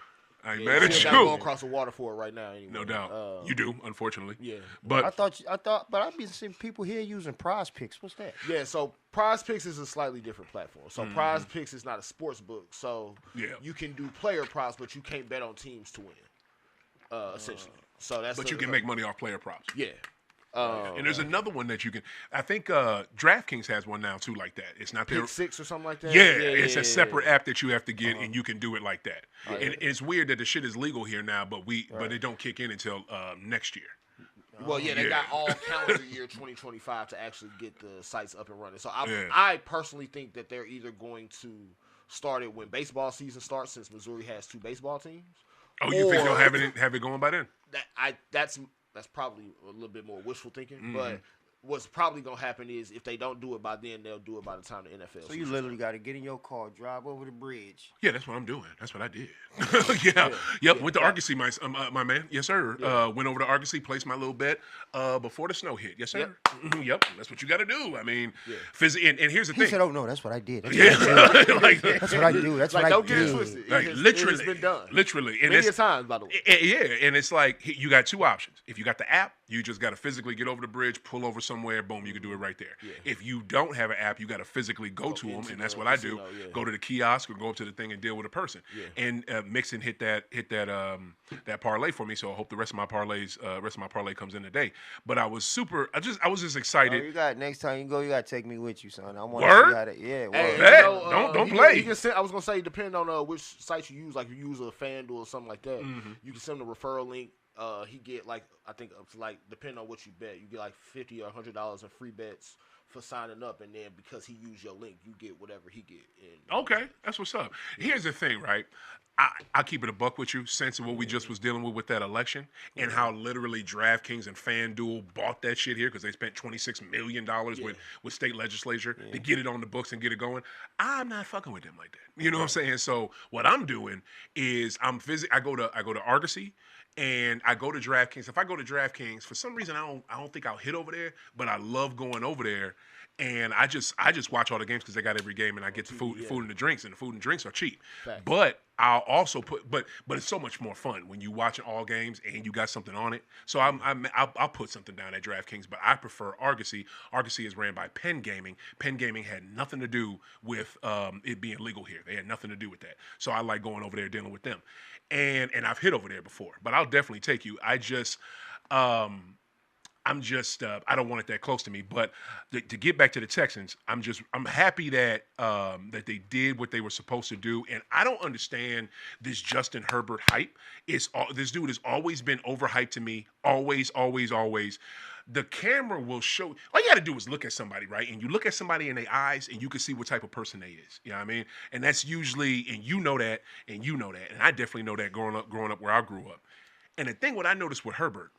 I ain't Yeah, mad you at still gotta go you. across the water for it right now. Anyway. No doubt. You do, unfortunately. Yeah. But I thought, but I've been seeing people here using Prize Picks. What's that? Yeah, so Prize Picks is a slightly different platform. So Prize Picks is not a sports book. So you can do player props, but you can't bet on teams to win. Essentially. So that's. you can make money off player props. Yeah. And there's another one that you can. I think DraftKings has one now too, like that. It's not their Pick 6 or something like that. Yeah, it's a separate app that you have to get, and you can do it like that. Yeah. And it's weird that the shit is legal here now, but it don't kick in until next year. Well, yeah, they Yeah. got all calendar year 2025 to actually get the sites up and running. So Yeah. I personally think that they're either going to start it when baseball season starts, since Missouri has 2 baseball teams. Oh, you think they'll Or- have it going by then? That's probably a little bit more wishful thinking, but what's probably gonna happen is if they don't do it by then, they'll do it by the time the NFL. So you literally got to get in your car, drive over the bridge. Yeah, that's what I'm doing. That's what I did. Yep. Went to Argosy, my man. Yes, sir. Yeah. Went over to Argosy, placed my little bet before the snow hit. Yes, sir. Yep. That's what you got to do. I mean, and here's the He thing. said, "Oh no, that's what I did. That's like, That's what I do. That's like, what I don't get it did." twisted. like It literally, has been done literally, and many it's, times, by the way. yeah, and it's like you got 2 options. If you got the app, you just got to physically get over the bridge, pull over somewhere, boom, you can do it right there. Yeah. If you don't have an app, you got to physically go to them, into and that's the what I do. casino, yeah. Go to the kiosk or go up to the thing and deal with a person. Yeah. And Mixon hit that parlay for me, so I hope the rest of my parlay comes in today. But I was just Oh, excited. you got next time you go, you got to take me with you, son. I want to Word? see how that. Yeah, Hey, word. Bet. you Don't can- play. you can send, I was gonna say, depending on which site you use, like if you use a FanDuel or something like that, you can send him a referral link. He get I think up to depending on what you bet, you get like $50 or $100 in free bets for signing up, and then because he used your link, you get whatever he get. And Okay, that's what's up. Here's the thing, right? I'll keep it a buck with you, since of what we just was dealing with that election, and how literally DraftKings and FanDuel bought that shit here because they spent $26 million with state legislature to get it on the books and get it going. I'm not fucking with them like that. You know what I'm saying? So what I'm doing is I go to Argosy. And I go to DraftKings. If I go to DraftKings, for some reason I don't think I'll hit over there, but I love going over there. And I just watch all the games because they got every game, and I get the food and the drinks, and the food and drinks are cheap. Facts. But I'll also but it's so much more fun when you watching all games and you got something on it. So I'll put something down at DraftKings, but I prefer Argosy. Argosy is ran by Penn Gaming. Penn Gaming had nothing to do with it being legal here. They had nothing to do with that. So I like going over there dealing with them. And I've hit over there before, but I'll definitely take you. I don't want it that close to me. But to get back to the Texans, I'm happy that they did what they were supposed to do. And I don't understand this Justin Herbert hype. This dude has always been overhyped to me. Always, always, always. The camera will show. All you got to do is look at somebody, right? And you look at somebody in their eyes, and you can see what type of person they is. You know what I mean? And that's usually, and you know that, and I definitely know that growing up where I grew up. And the thing what I noticed with Herbert,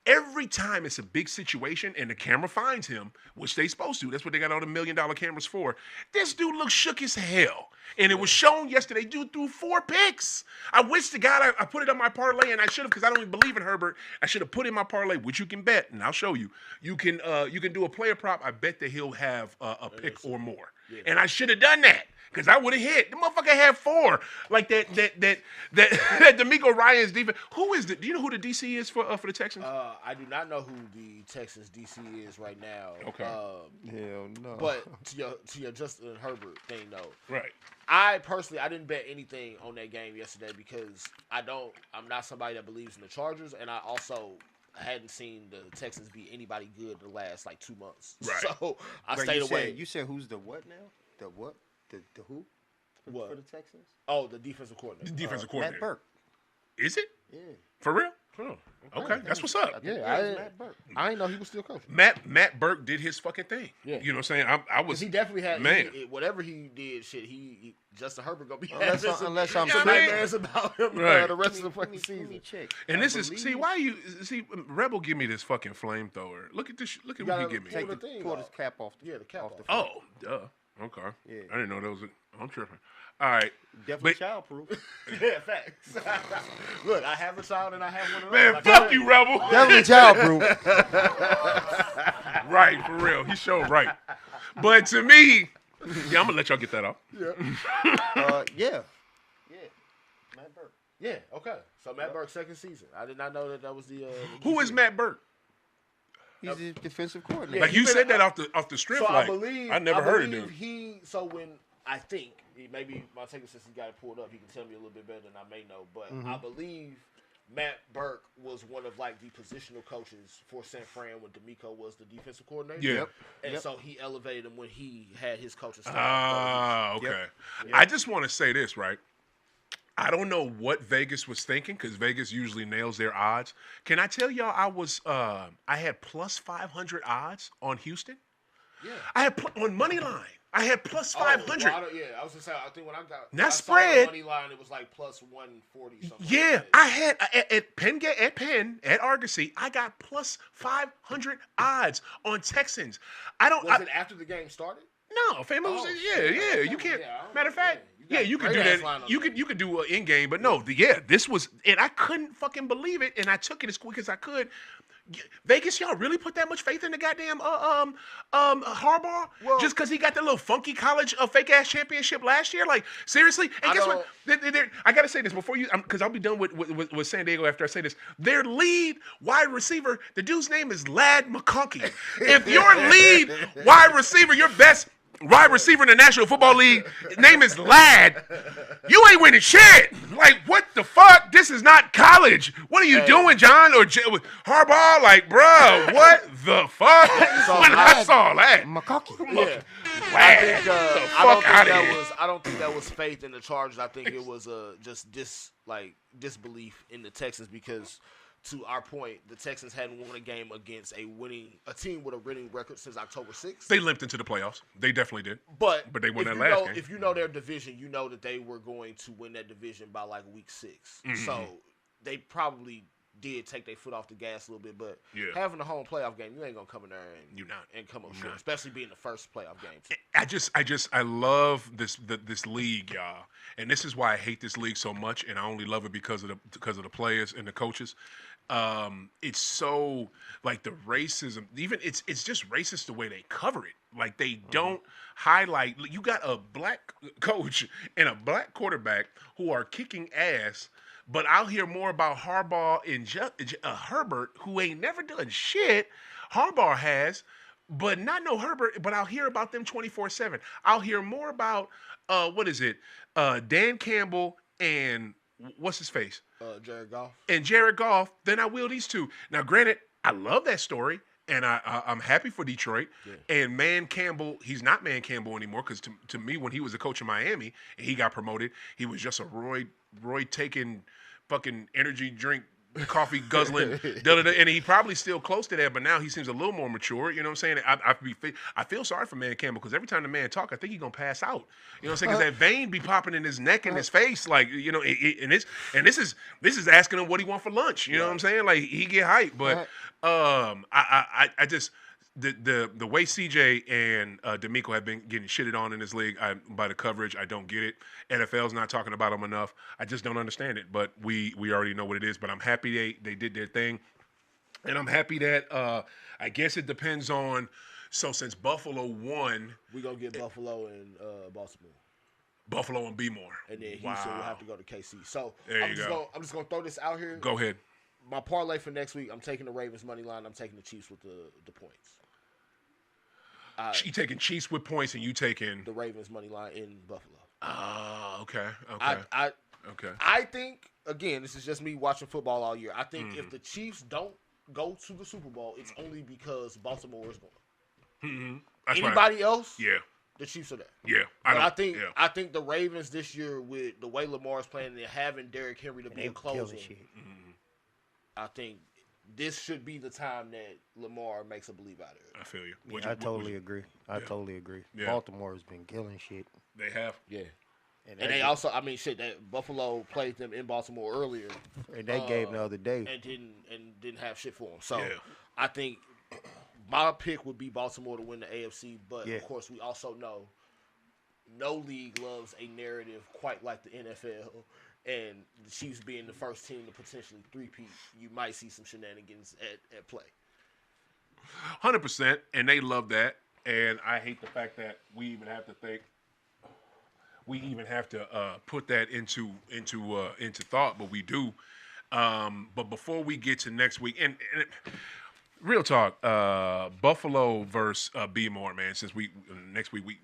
every time it's a big situation and the camera finds him, which they supposed to, that's what they got all the $1 million cameras for, this dude looks shook as hell. And it was shown yesterday, dude threw 4 picks. I wish to God I put it on my parlay, and I should have, because I don't even believe in Herbert. I should have put in my parlay, which you can bet, and I'll show you. You can do a player prop. I bet that he'll have a pick or more. Yeah. And I should have done that. Because I would have hit. The motherfucker had 4. Like that D'Amico Ryans defense. Who is do you know who the DC is for the Texans? I do not know who the Texans DC is right now. Okay. Hell no. But to your Justin Herbert thing though. Right. I personally didn't bet anything on that game yesterday because I'm not somebody that believes in the Chargers, and I also hadn't seen the Texans beat anybody good in the last 2 months. Right. So I stayed away. You said who's the what now? The what? The who? What? For the Texans? Oh, the defensive coordinator. The defensive Matt coordinator. Burke. Is it? Yeah. For real? Oh, okay, that's what's up. I didn't know he was still coaching. Matt Burke did his fucking thing. Yeah. You know what I'm saying? I was. He definitely had whatever he did. Shit, he Justin Herbert gonna be unless I'm nightmares about him Right. the rest of the fucking season. Let me check. And this is Rebel give me this fucking flamethrower. Look at this. Look at what he give me. Pull this cap off. The cap off. Oh, duh. Okay. Yeah. I didn't know that was. I'm tripping. All right. Definitely childproof. Yeah, facts. Look, I have a child and I have one of those. Man, fuck you, Rebel. Definitely childproof. Right, for real. He showed right. But to me, yeah, I'm gonna let y'all get that off. Yeah. Matt Burke. Yeah, okay. So Matt Burke's second season. I did not know that was the. Who is Matt Burke? He's the defensive coordinator. Like you said that off the strip. So like, I never heard of him. So when I think maybe Montega, since he got it pulled up, he can tell me a little bit better than I may know. But I believe Matt Burke was one of like the positional coaches for San Fran when D'Amico was the defensive coordinator. Yeah. And so he elevated him when he had his coaching staff. Ah, okay. Yep. I just want to say this, right? I don't know what Vegas was thinking because Vegas usually nails their odds. Can I tell y'all I had plus 500 odds on Houston? Yeah. I had on money line. I had plus 500. Well, I was gonna say. I think when I got that saw spread the money line, it was like plus 140 something. Yeah, like I had at Argosy. I got plus 500 odds on Texans. Was it after the game started? No, famous. Yeah. You can't. Matter of fact, you could do that. You could do in game, but no. This was, and I couldn't fucking believe it, and I took it as quick as I could. Vegas, y'all really put that much faith in the goddamn Harbaugh? Well, just because he got the little funky college fake ass championship last year? Like seriously? And guess what? I gotta say this before you, because I'll be done with San Diego after I say this. Their lead wide receiver, the dude's name is Lad McConkey. If your lead wide receiver, your best wide receiver in the National Football League, name is Lad, you ain't winning shit. Like, what the fuck? This is not college. What are you doing, John? Or Harbaugh? Like, bro, what the fuck? When I saw that. McConkey. Yeah. I don't think that was faith in the Chargers. I think it was just disbelief in the Texans because, to our point, the Texans hadn't won a game against a team with a winning record since October 6th. They limped into the playoffs. They definitely did. But they won that last game. If you know their division, you know that they were going to win that division by like week 6. Mm-hmm. So they probably did take their foot off the gas a little bit. But having a home playoff game, you ain't gonna come in there and come up short, especially being the first playoff game. I love this league, y'all, and this is why I hate this league so much, and I only love it because of the players and the coaches. It's so like the racism, even it's just racist the way they cover it. Like they don't highlight. You got a black coach and a black quarterback who are kicking ass, but I'll hear more about Harbaugh and Herbert, who ain't never done shit. Harbaugh has, but not no Herbert. But I'll hear about them 24/7. I'll hear more about Dan Campbell and what's his face? Jared Goff. And Jared Goff, then I will these two. Now, granted, I love that story, and I'm happy for Detroit. Yeah. And Man Campbell, he's not Man Campbell anymore, because to me, when he was a coach in Miami and he got promoted, he was just a Roy taking fucking energy drink, coffee guzzling, and he probably still close to that, but now he seems a little more mature. You know what I'm saying? I feel sorry for Man Campbell because every time the man talk, I think he's gonna pass out. You know what I'm saying? Because that vein be popping in his neck and his face, like and this is asking him what he want for lunch. You know what I'm saying? Like he get hyped, but I just. The way CJ and D'Amico have been getting shitted on in this league by the coverage, I don't get it. NFL's not talking about them enough. I just don't understand it. But we already know what it is. But I'm happy they did their thing, and I'm happy that I guess it depends on. So since Buffalo won, we gonna get Buffalo and Baltimore. Buffalo and B more, and then Houston will have to go to KC. So I'm just gonna throw this out here. Go ahead. My parlay for next week, I'm taking the Ravens money line. I'm taking the Chiefs with the points. You taking Chiefs with points, and you taking the Ravens money line in Buffalo. Oh, okay. Okay. I think, again, this is just me watching football all year. I think if the Chiefs don't go to the Super Bowl, it's only because Baltimore is going. Anybody else? Yeah. The Chiefs are there. Yeah. I think the Ravens this year, with the way Lamar is playing and having Derrick Henry to be a closer, I think this should be the time that Lamar makes a believe out of it. I feel you. I totally agree. I totally agree. Yeah. Baltimore has been killing shit. They have. Yeah. And they also, I mean, shit. That Buffalo played them in Baltimore earlier, And that game the other day. and didn't have shit for them. So Yeah. I think my pick would be Baltimore to win the AFC. But Yeah. of course, we also know no league loves a narrative quite like the NFL. And the Chiefs being the first team to potentially three-peat, you might see some shenanigans at play. 100%, and they love that. And I hate the fact that we even have to think. We even have to put that into thought, but we do. But before we get to next week, and real talk, Buffalo versus B-More, man. Since next week we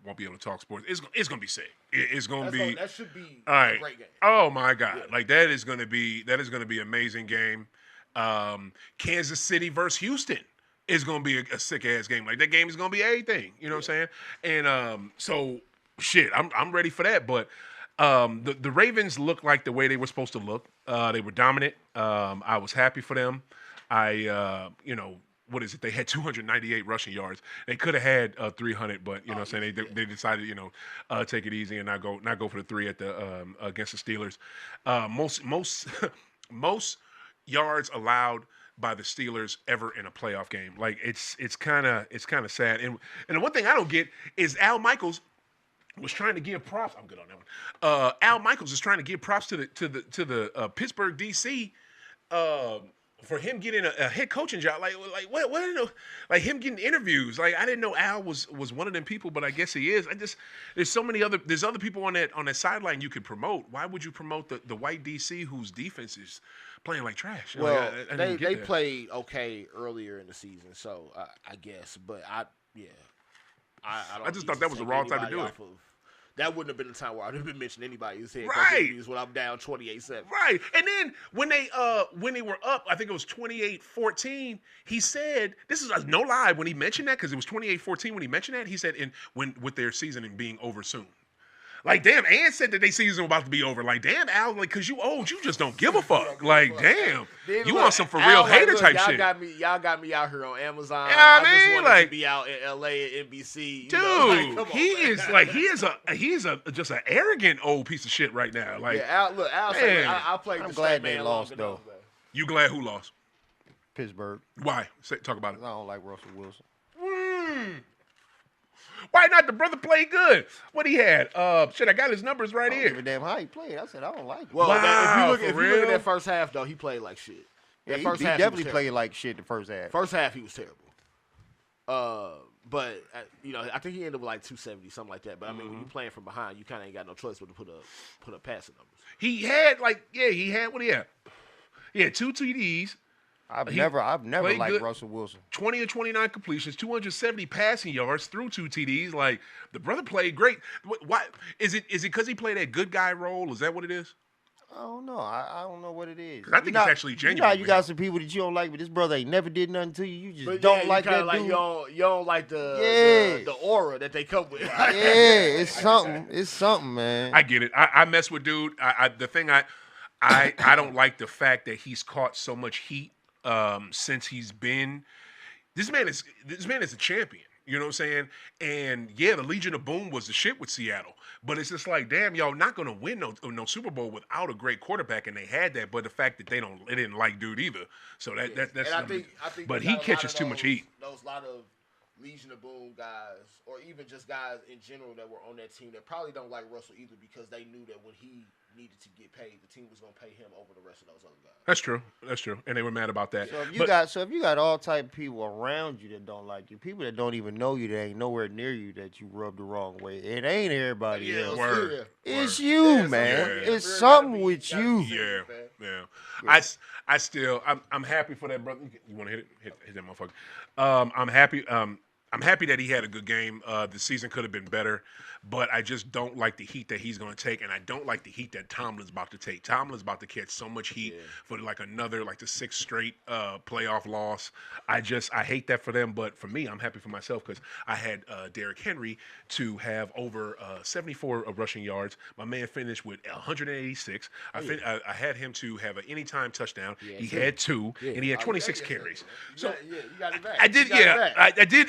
won't be able to talk sports. It's gonna be sick. It's gonna be that should be all right. a great game. Oh my God, like that is gonna be amazing game. Kansas City versus Houston is gonna be a sick ass game. Like that game is gonna be everything. You know what I'm saying? And so. Shit, I'm ready for that. But the Ravens looked like the way they were supposed to look. They were dominant. I was happy for them. What is it? They had 298 rushing yards. They could have had 300, but you know what I'm saying, they decided take it easy and not go for the 3 at the against the Steelers. Most yards allowed by the Steelers ever in a playoff game. Like it's kind of sad. And the one thing I don't get is Al Michaels was trying to give props. I'm good on that one. Al Michaels is trying to give props to the Pittsburgh DC for him getting a head coaching job. Like what? Like him getting interviews. Like I didn't know Al was one of them people, but I guess he is. There's other people on that sideline you could promote. Why would you promote the white DC whose defense is playing like trash? Well, they played okay earlier in the season, so I guess. But I just thought that was the wrong time to do it. That wouldn't have been the time where I'd have been mentioning anybody who's head right. coach when I'm down 28-7. Right. And then when they were up, I think it was 28-14, he said, this is no lie, when he mentioned that, because it was 28-14 when he mentioned that, he said with their season being over soon. Like, damn, Ann said that their season was about to be over. Like, damn, Al, like, because you old, you just don't give a fuck. Like, damn. Then, you want some for real hater type y'all shit. Y'all got me out here on Amazon. Yeah, I just wanted like, to be out in L.A. at NBC. Dude, he is just an arrogant old piece of shit right now. Like, yeah, Al said, I played I'm the glad straight they man lost, long enough, though. man. You glad who lost? Pittsburgh. Why? Talk about it. I don't like Russell Wilson. Why not? The brother played good. What he had? Shit, I got his numbers right I don't here. give a damn how he played. I said I don't like him. Well, Wow, if you look at that first half, though, he played like shit. Yeah, That he first half, definitely was played like shit the first half. First half, he was terrible. But I think he ended up with like 270, something like that. But I mean, when you're playing from behind, you kind of ain't got no choice but to put up passing numbers. He had what do you have? He had 2 TDs. I've never played liked good. Russell Wilson. 20 or 29 completions, 270 passing yards through 2 TDs. Like, the brother played great. Why is it because he played that good guy role? Is that what it is? I don't know. I don't know what it is. I think it's actually genuine. You know how you got some people that you don't like, but this brother ain't never did nothing to you. You just don't like that dude. You don't like the aura that they come with. Yeah, it's something. It's something, man. I get it. I mess with dude. The thing I don't like the fact that he's caught so much heat since he's been. This man is a champion. You know what I'm saying? And yeah, the Legion of Boom was the shit with Seattle. But it's just like, damn, y'all not gonna win no Super Bowl without a great quarterback, and they had that. But the fact that they didn't like dude either. So that's. And I think but he catches too much heat. Those lot of Legion of Boom guys, or even just guys in general that were on that team that probably don't like Russell either, because they knew that when he needed to get paid, the team was gonna pay him over the rest of those other guys. That's true, and they were mad about that. So if you got all type of people around you that don't like you, people that don't even know you, that ain't nowhere near you, that you rub the wrong way, it ain't everybody else. Word. It's you, man. It's something with you. Yeah. I still, I'm happy for that brother. You want to hit it? Hit that motherfucker. I'm happy. I'm happy that he had a good game. The season could have been better. but I just don't like the heat that he's going to take, and I don't like the heat that Tomlin's about to take. Tomlin's about to catch so much heat for like the sixth straight playoff loss. I hate that for them, but for me, I'm happy for myself because I had Derrick Henry to have over 74 rushing yards. My man finished with 186. I had him to have an anytime touchdown. He had 2, and he had 26 carries. So you got it back. I did,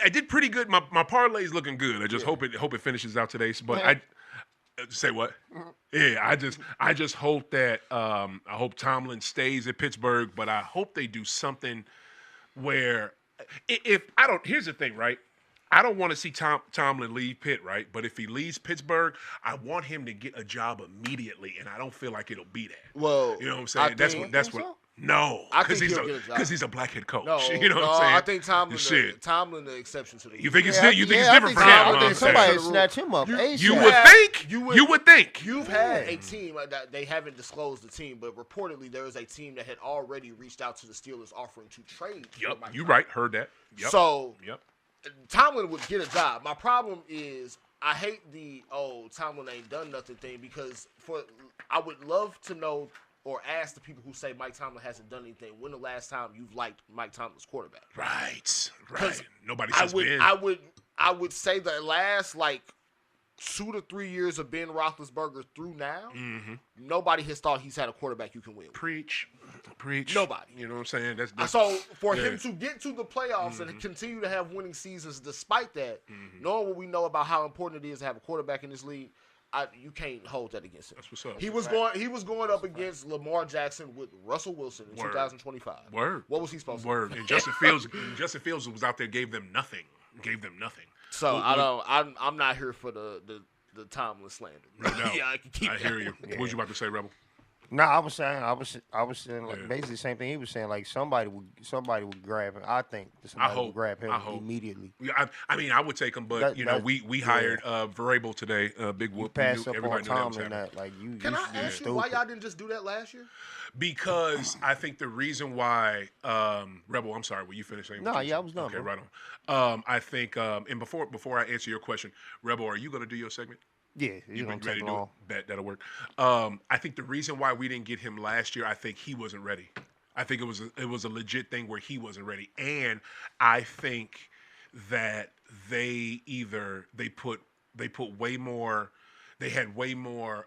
I did pretty good. My parlay's looking good. I just hope it finishes out today. But I say what? Yeah, I just hope that I hope Tomlin stays at Pittsburgh, but I hope they do something where if I don't. Here's the thing, right? I don't want to see Tomlin leave Pitt, right? But if he leaves Pittsburgh, I want him to get a job immediately, and I don't feel like it'll be that. Well, you know what I'm saying? That's what. No, because he's a black head coach. No, you know what I'm saying? I think Tomlin the exception to the rule. You think it's different for him? I think somebody snatch him up. You would think. You've had a team that they haven't disclosed the team, but reportedly there is a team that had already reached out to the Steelers offering to trade. Yep, you right. Heard that. Yep. So Tomlin would get a job. My problem is I hate the Tomlin ain't done nothing thing because I would love to know or ask the people who say Mike Tomlin hasn't done anything, when the last time you've liked Mike Tomlin's quarterback? Right. Nobody says Ben. I would say the last 2 to 3 years of Ben Roethlisberger through now, nobody has thought he's had a quarterback you can win with. Preach. Nobody. You know what I'm saying? That's so for him to get to the playoffs and continue to have winning seasons despite that, knowing what we know about how important it is to have a quarterback in this league, you can't hold that against him. That's what's up. He was going up against Lamar Jackson with Russell Wilson in 2025. Word. What was he supposed to do? Word. And Justin Fields was out there, gave them nothing. So I'm not here for the Tomlin slander. No doubt. I can keep I hear you. What was you about to say, Rebel? No, I was saying basically the same thing he was saying. Like somebody would grab him. I think somebody would grab him immediately. Yeah, I mean, I would take him, but we hired Vrabel today. Big whoop. Pass up on Tomlin. Can I ask you why y'all didn't just do that last year? Because I think the reason why Rebel, I'm sorry, were you finished saying? No, I was done. Okay, bro. right on. I think, and before I answer your question, Rebel, are you going to do your segment? Yeah, you're going to take long. That'll work. I think the reason why we didn't get him last year, I think he wasn't ready. I think it was a legit thing where he wasn't ready, and I think that they put way more. They had way more.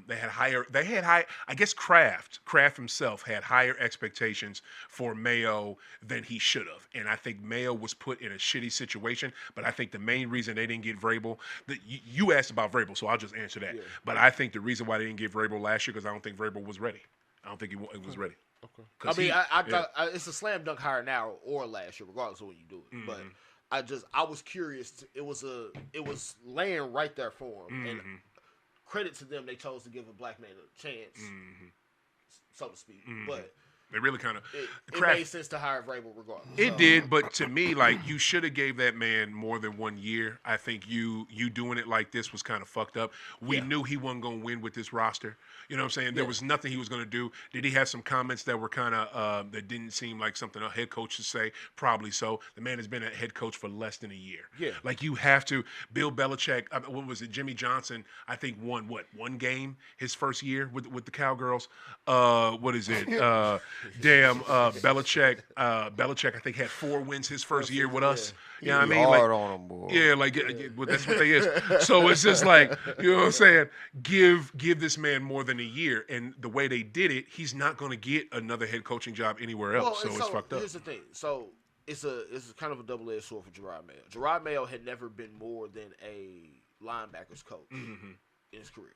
They had high. I guess Kraft himself had higher expectations for Mayo than he should have, and I think Mayo was put in a shitty situation. But I think the main reason they didn't get Vrabel, you asked about Vrabel, so I'll just answer that. Yeah. But I think the reason why they didn't get Vrabel last year because I don't think Vrabel was ready. I don't think he was ready. Okay. I mean, I thought it's a slam dunk hire now or last year, regardless of when you do it. But I was curious. It was laying right there for him, and credit to them, they chose to give a black man a chance, so to speak. But they really kind of it made sense to hire Vrabel regardless. It did, but to me, you should have gave that man more than 1 year. I think you doing it like this was kind of fucked up. We knew he wasn't going to win with this roster. You know what I'm saying? There was nothing he was going to do. Did he have some comments that were kind of that didn't seem like something a head coach should say? Probably so. The man has been a head coach for less than a year. Yeah. You have to. Bill Belichick, what was it? Jimmy Johnson, I think won one game his first year with the Cowgirls. What is it? Belichick. Belichick, I think, had 4 wins his first year with us. You know what I mean? Hard on him, boy. Yeah, well, that's what they is. So it's just you know what I'm saying? Give this man more than a year, and the way they did it, he's not going to get another head coaching job anywhere else. So it's fucked up. Here's the thing. So it's kind of a double-edged sword for Gerard Mayo. Gerard Mayo had never been more than a linebackers coach in his career.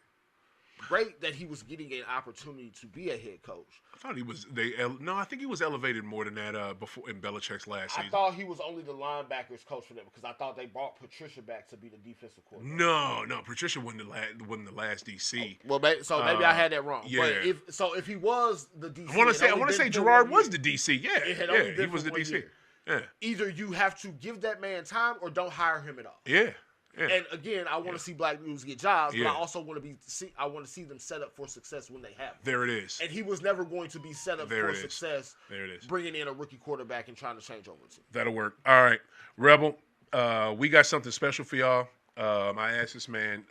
Great that he was getting an opportunity to be a head coach. I thought he was. I think he was elevated more than that before in Belichick's last season. I thought he was only the linebackers coach for them because I thought they brought Patricia back to be the defensive coordinator. No, Patricia wasn't the last DC. Well, maybe I had that wrong. Yeah. But if he was the DC, I want to say Gerard was the DC. Yeah, he was the DC. Year. Yeah. Either you have to give that man time or don't hire him at all. Yeah. Yeah. And again, I want to see black dudes get jobs, but I also want to see them set up for success when they have them. There it is. And he was never going to be set up for success. There it is. Bringing in a rookie quarterback and trying to change over the team. That'll work. All right, Rebel. We got something special for y'all. I asked this man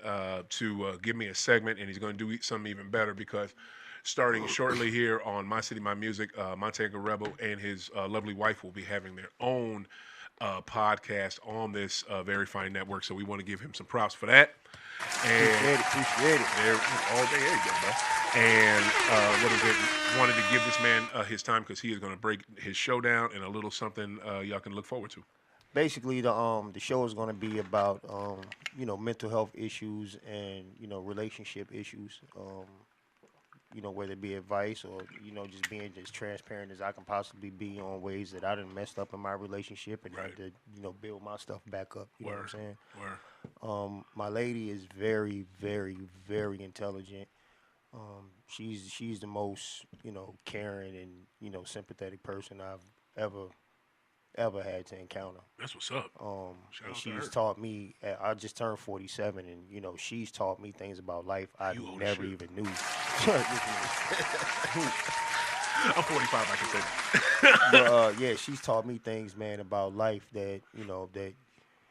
to give me a segment, and he's going to do something even better because starting shortly here on My City, My Music, Montega Rebel and his lovely wife will be having their own podcast on this very fine network. So we want to give him some props for that. And Appreciate it. there all day, there you go, bro. And what is it? Wanted to give this man his time because he is going to break his show down and a little something y'all can look forward to. Basically, the show is going to be about mental health issues and relationship issues. Whether it be advice or just being as transparent as I can possibly be on ways that I done messed up in my relationship and had to build my stuff back up. You know what I'm saying? My lady is very, very, very intelligent. She's the most caring and sympathetic person I've ever had to encounter. That's what's up. And she's taught me. I just turned 47, and she's taught me things about life I never even knew. I'm 45. I can say that. But she's taught me things, man, about life that that.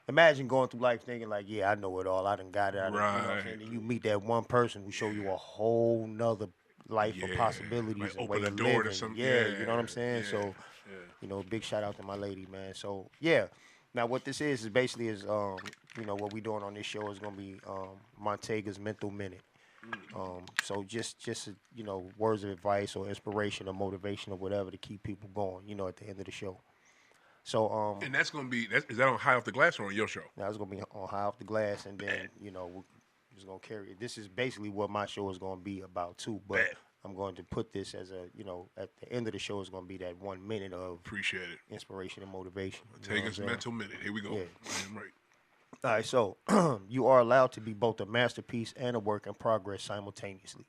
Imagine going through life thinking like, yeah, I know it all. I done got it. Right. And you meet that one person who show you a whole nother life of possibilities like and way open of the door living. to some. Yeah, you know what I'm saying? Yeah. So. Big shout out to my lady, man. So yeah, now what this is basically what we doing on this show is gonna be Montega's Mental Minute. So just words of advice or inspiration or motivation or whatever to keep people going. At the end of the show. So and that's gonna be is that on High Off the Glass or on your show? Now it's gonna be on High Off the Glass, and then we're just gonna carry it. This is basically what my show is gonna be about too, but. I'm going to put this as a, at the end of the show is going to be that 1 minute of appreciate it inspiration and motivation. Take us mental minute. Here we go. Yeah. Right. All right, so you are allowed to be both a masterpiece and a work in progress simultaneously.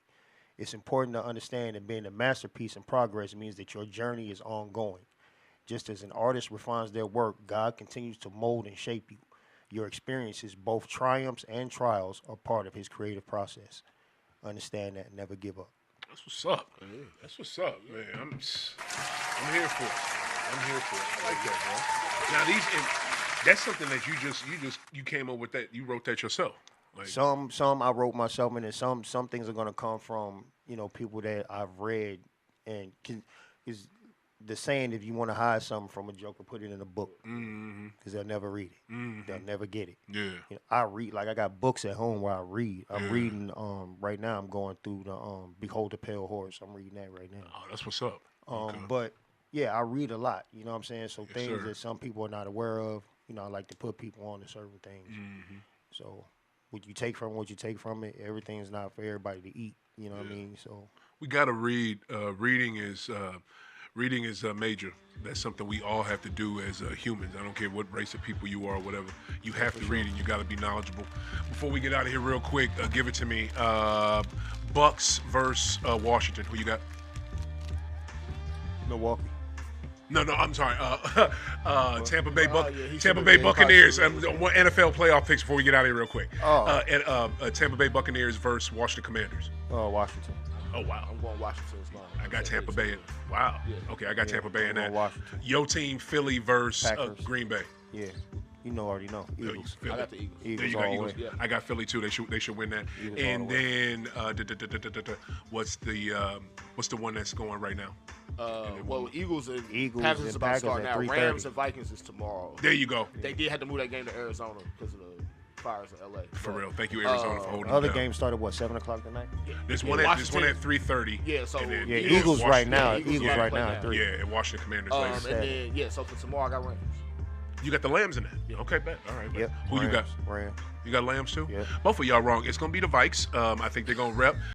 It's important to understand that being a masterpiece in progress means that your journey is ongoing. Just as an artist refines their work, God continues to mold and shape you. Your experiences, both triumphs and trials, are part of his creative process. Understand that and never give up. That's what's up. That's what's up, man. I'm here for it. I like that, bro. Now that's something that you came up with that. You wrote that yourself. Like, some I wrote myself, and then some things are gonna come from people that I've read, and is the saying, if you want to hide something from a joker, put it in a book, because they'll never read it. They'll never get it. Yeah. I read, like I got books at home where I read. I'm reading right now. I'm going through the Behold the Pale Horse. I'm reading that right now. Oh, that's what's up. But yeah, I read a lot. You know what I'm saying? So things sir. that some people are not aware of. I like to put people on to certain things. So what you take from it. Everything's not for everybody to eat. You know what I mean? So we gotta read. Reading is major. That's something we all have to do as humans. I don't care what race of people you are or whatever. You have to read and you got to be knowledgeable. Before we get out of here real quick, give it to me. Bucks versus Washington. Who you got? Milwaukee. No, I'm sorry. Tampa Bay Buccaneers. One NFL playoff picks before we get out of here real quick. Tampa Bay Buccaneers versus Washington Commanders. Washington. Oh, wow. I'm going Washington's line. I got Tampa Bay. Wow. Yeah. Okay, I got Tampa Bay in that. Washington. Your team, Philly versus Green Bay. Yeah. already know. Eagles. I got the Eagles. There you go, Eagles. Yeah. I got Philly too. They should win that. Eagles and then what's the one that's going right now? Eagles and Eagles Packers is and about to start Packers now. at 3:30. Rams and Vikings is tomorrow. There you go. They did have to move that game to Arizona because of the fires in LA. For real. Thank you, Arizona, for holding The other it down. game started 7:00 tonight. There's one at 3:30. Yeah, so then Eagles right now. Eagles Eagles right now now. at 3. Yeah, and Washington Commanders later. And then so for tomorrow I got Rams. You got the Lambs in that. Yeah. Okay, bet. All right. Bet. Yep. Who you got? Rams. You got Lambs too? Yeah. Both of y'all wrong. It's gonna be the Vikes. I think they're gonna rep.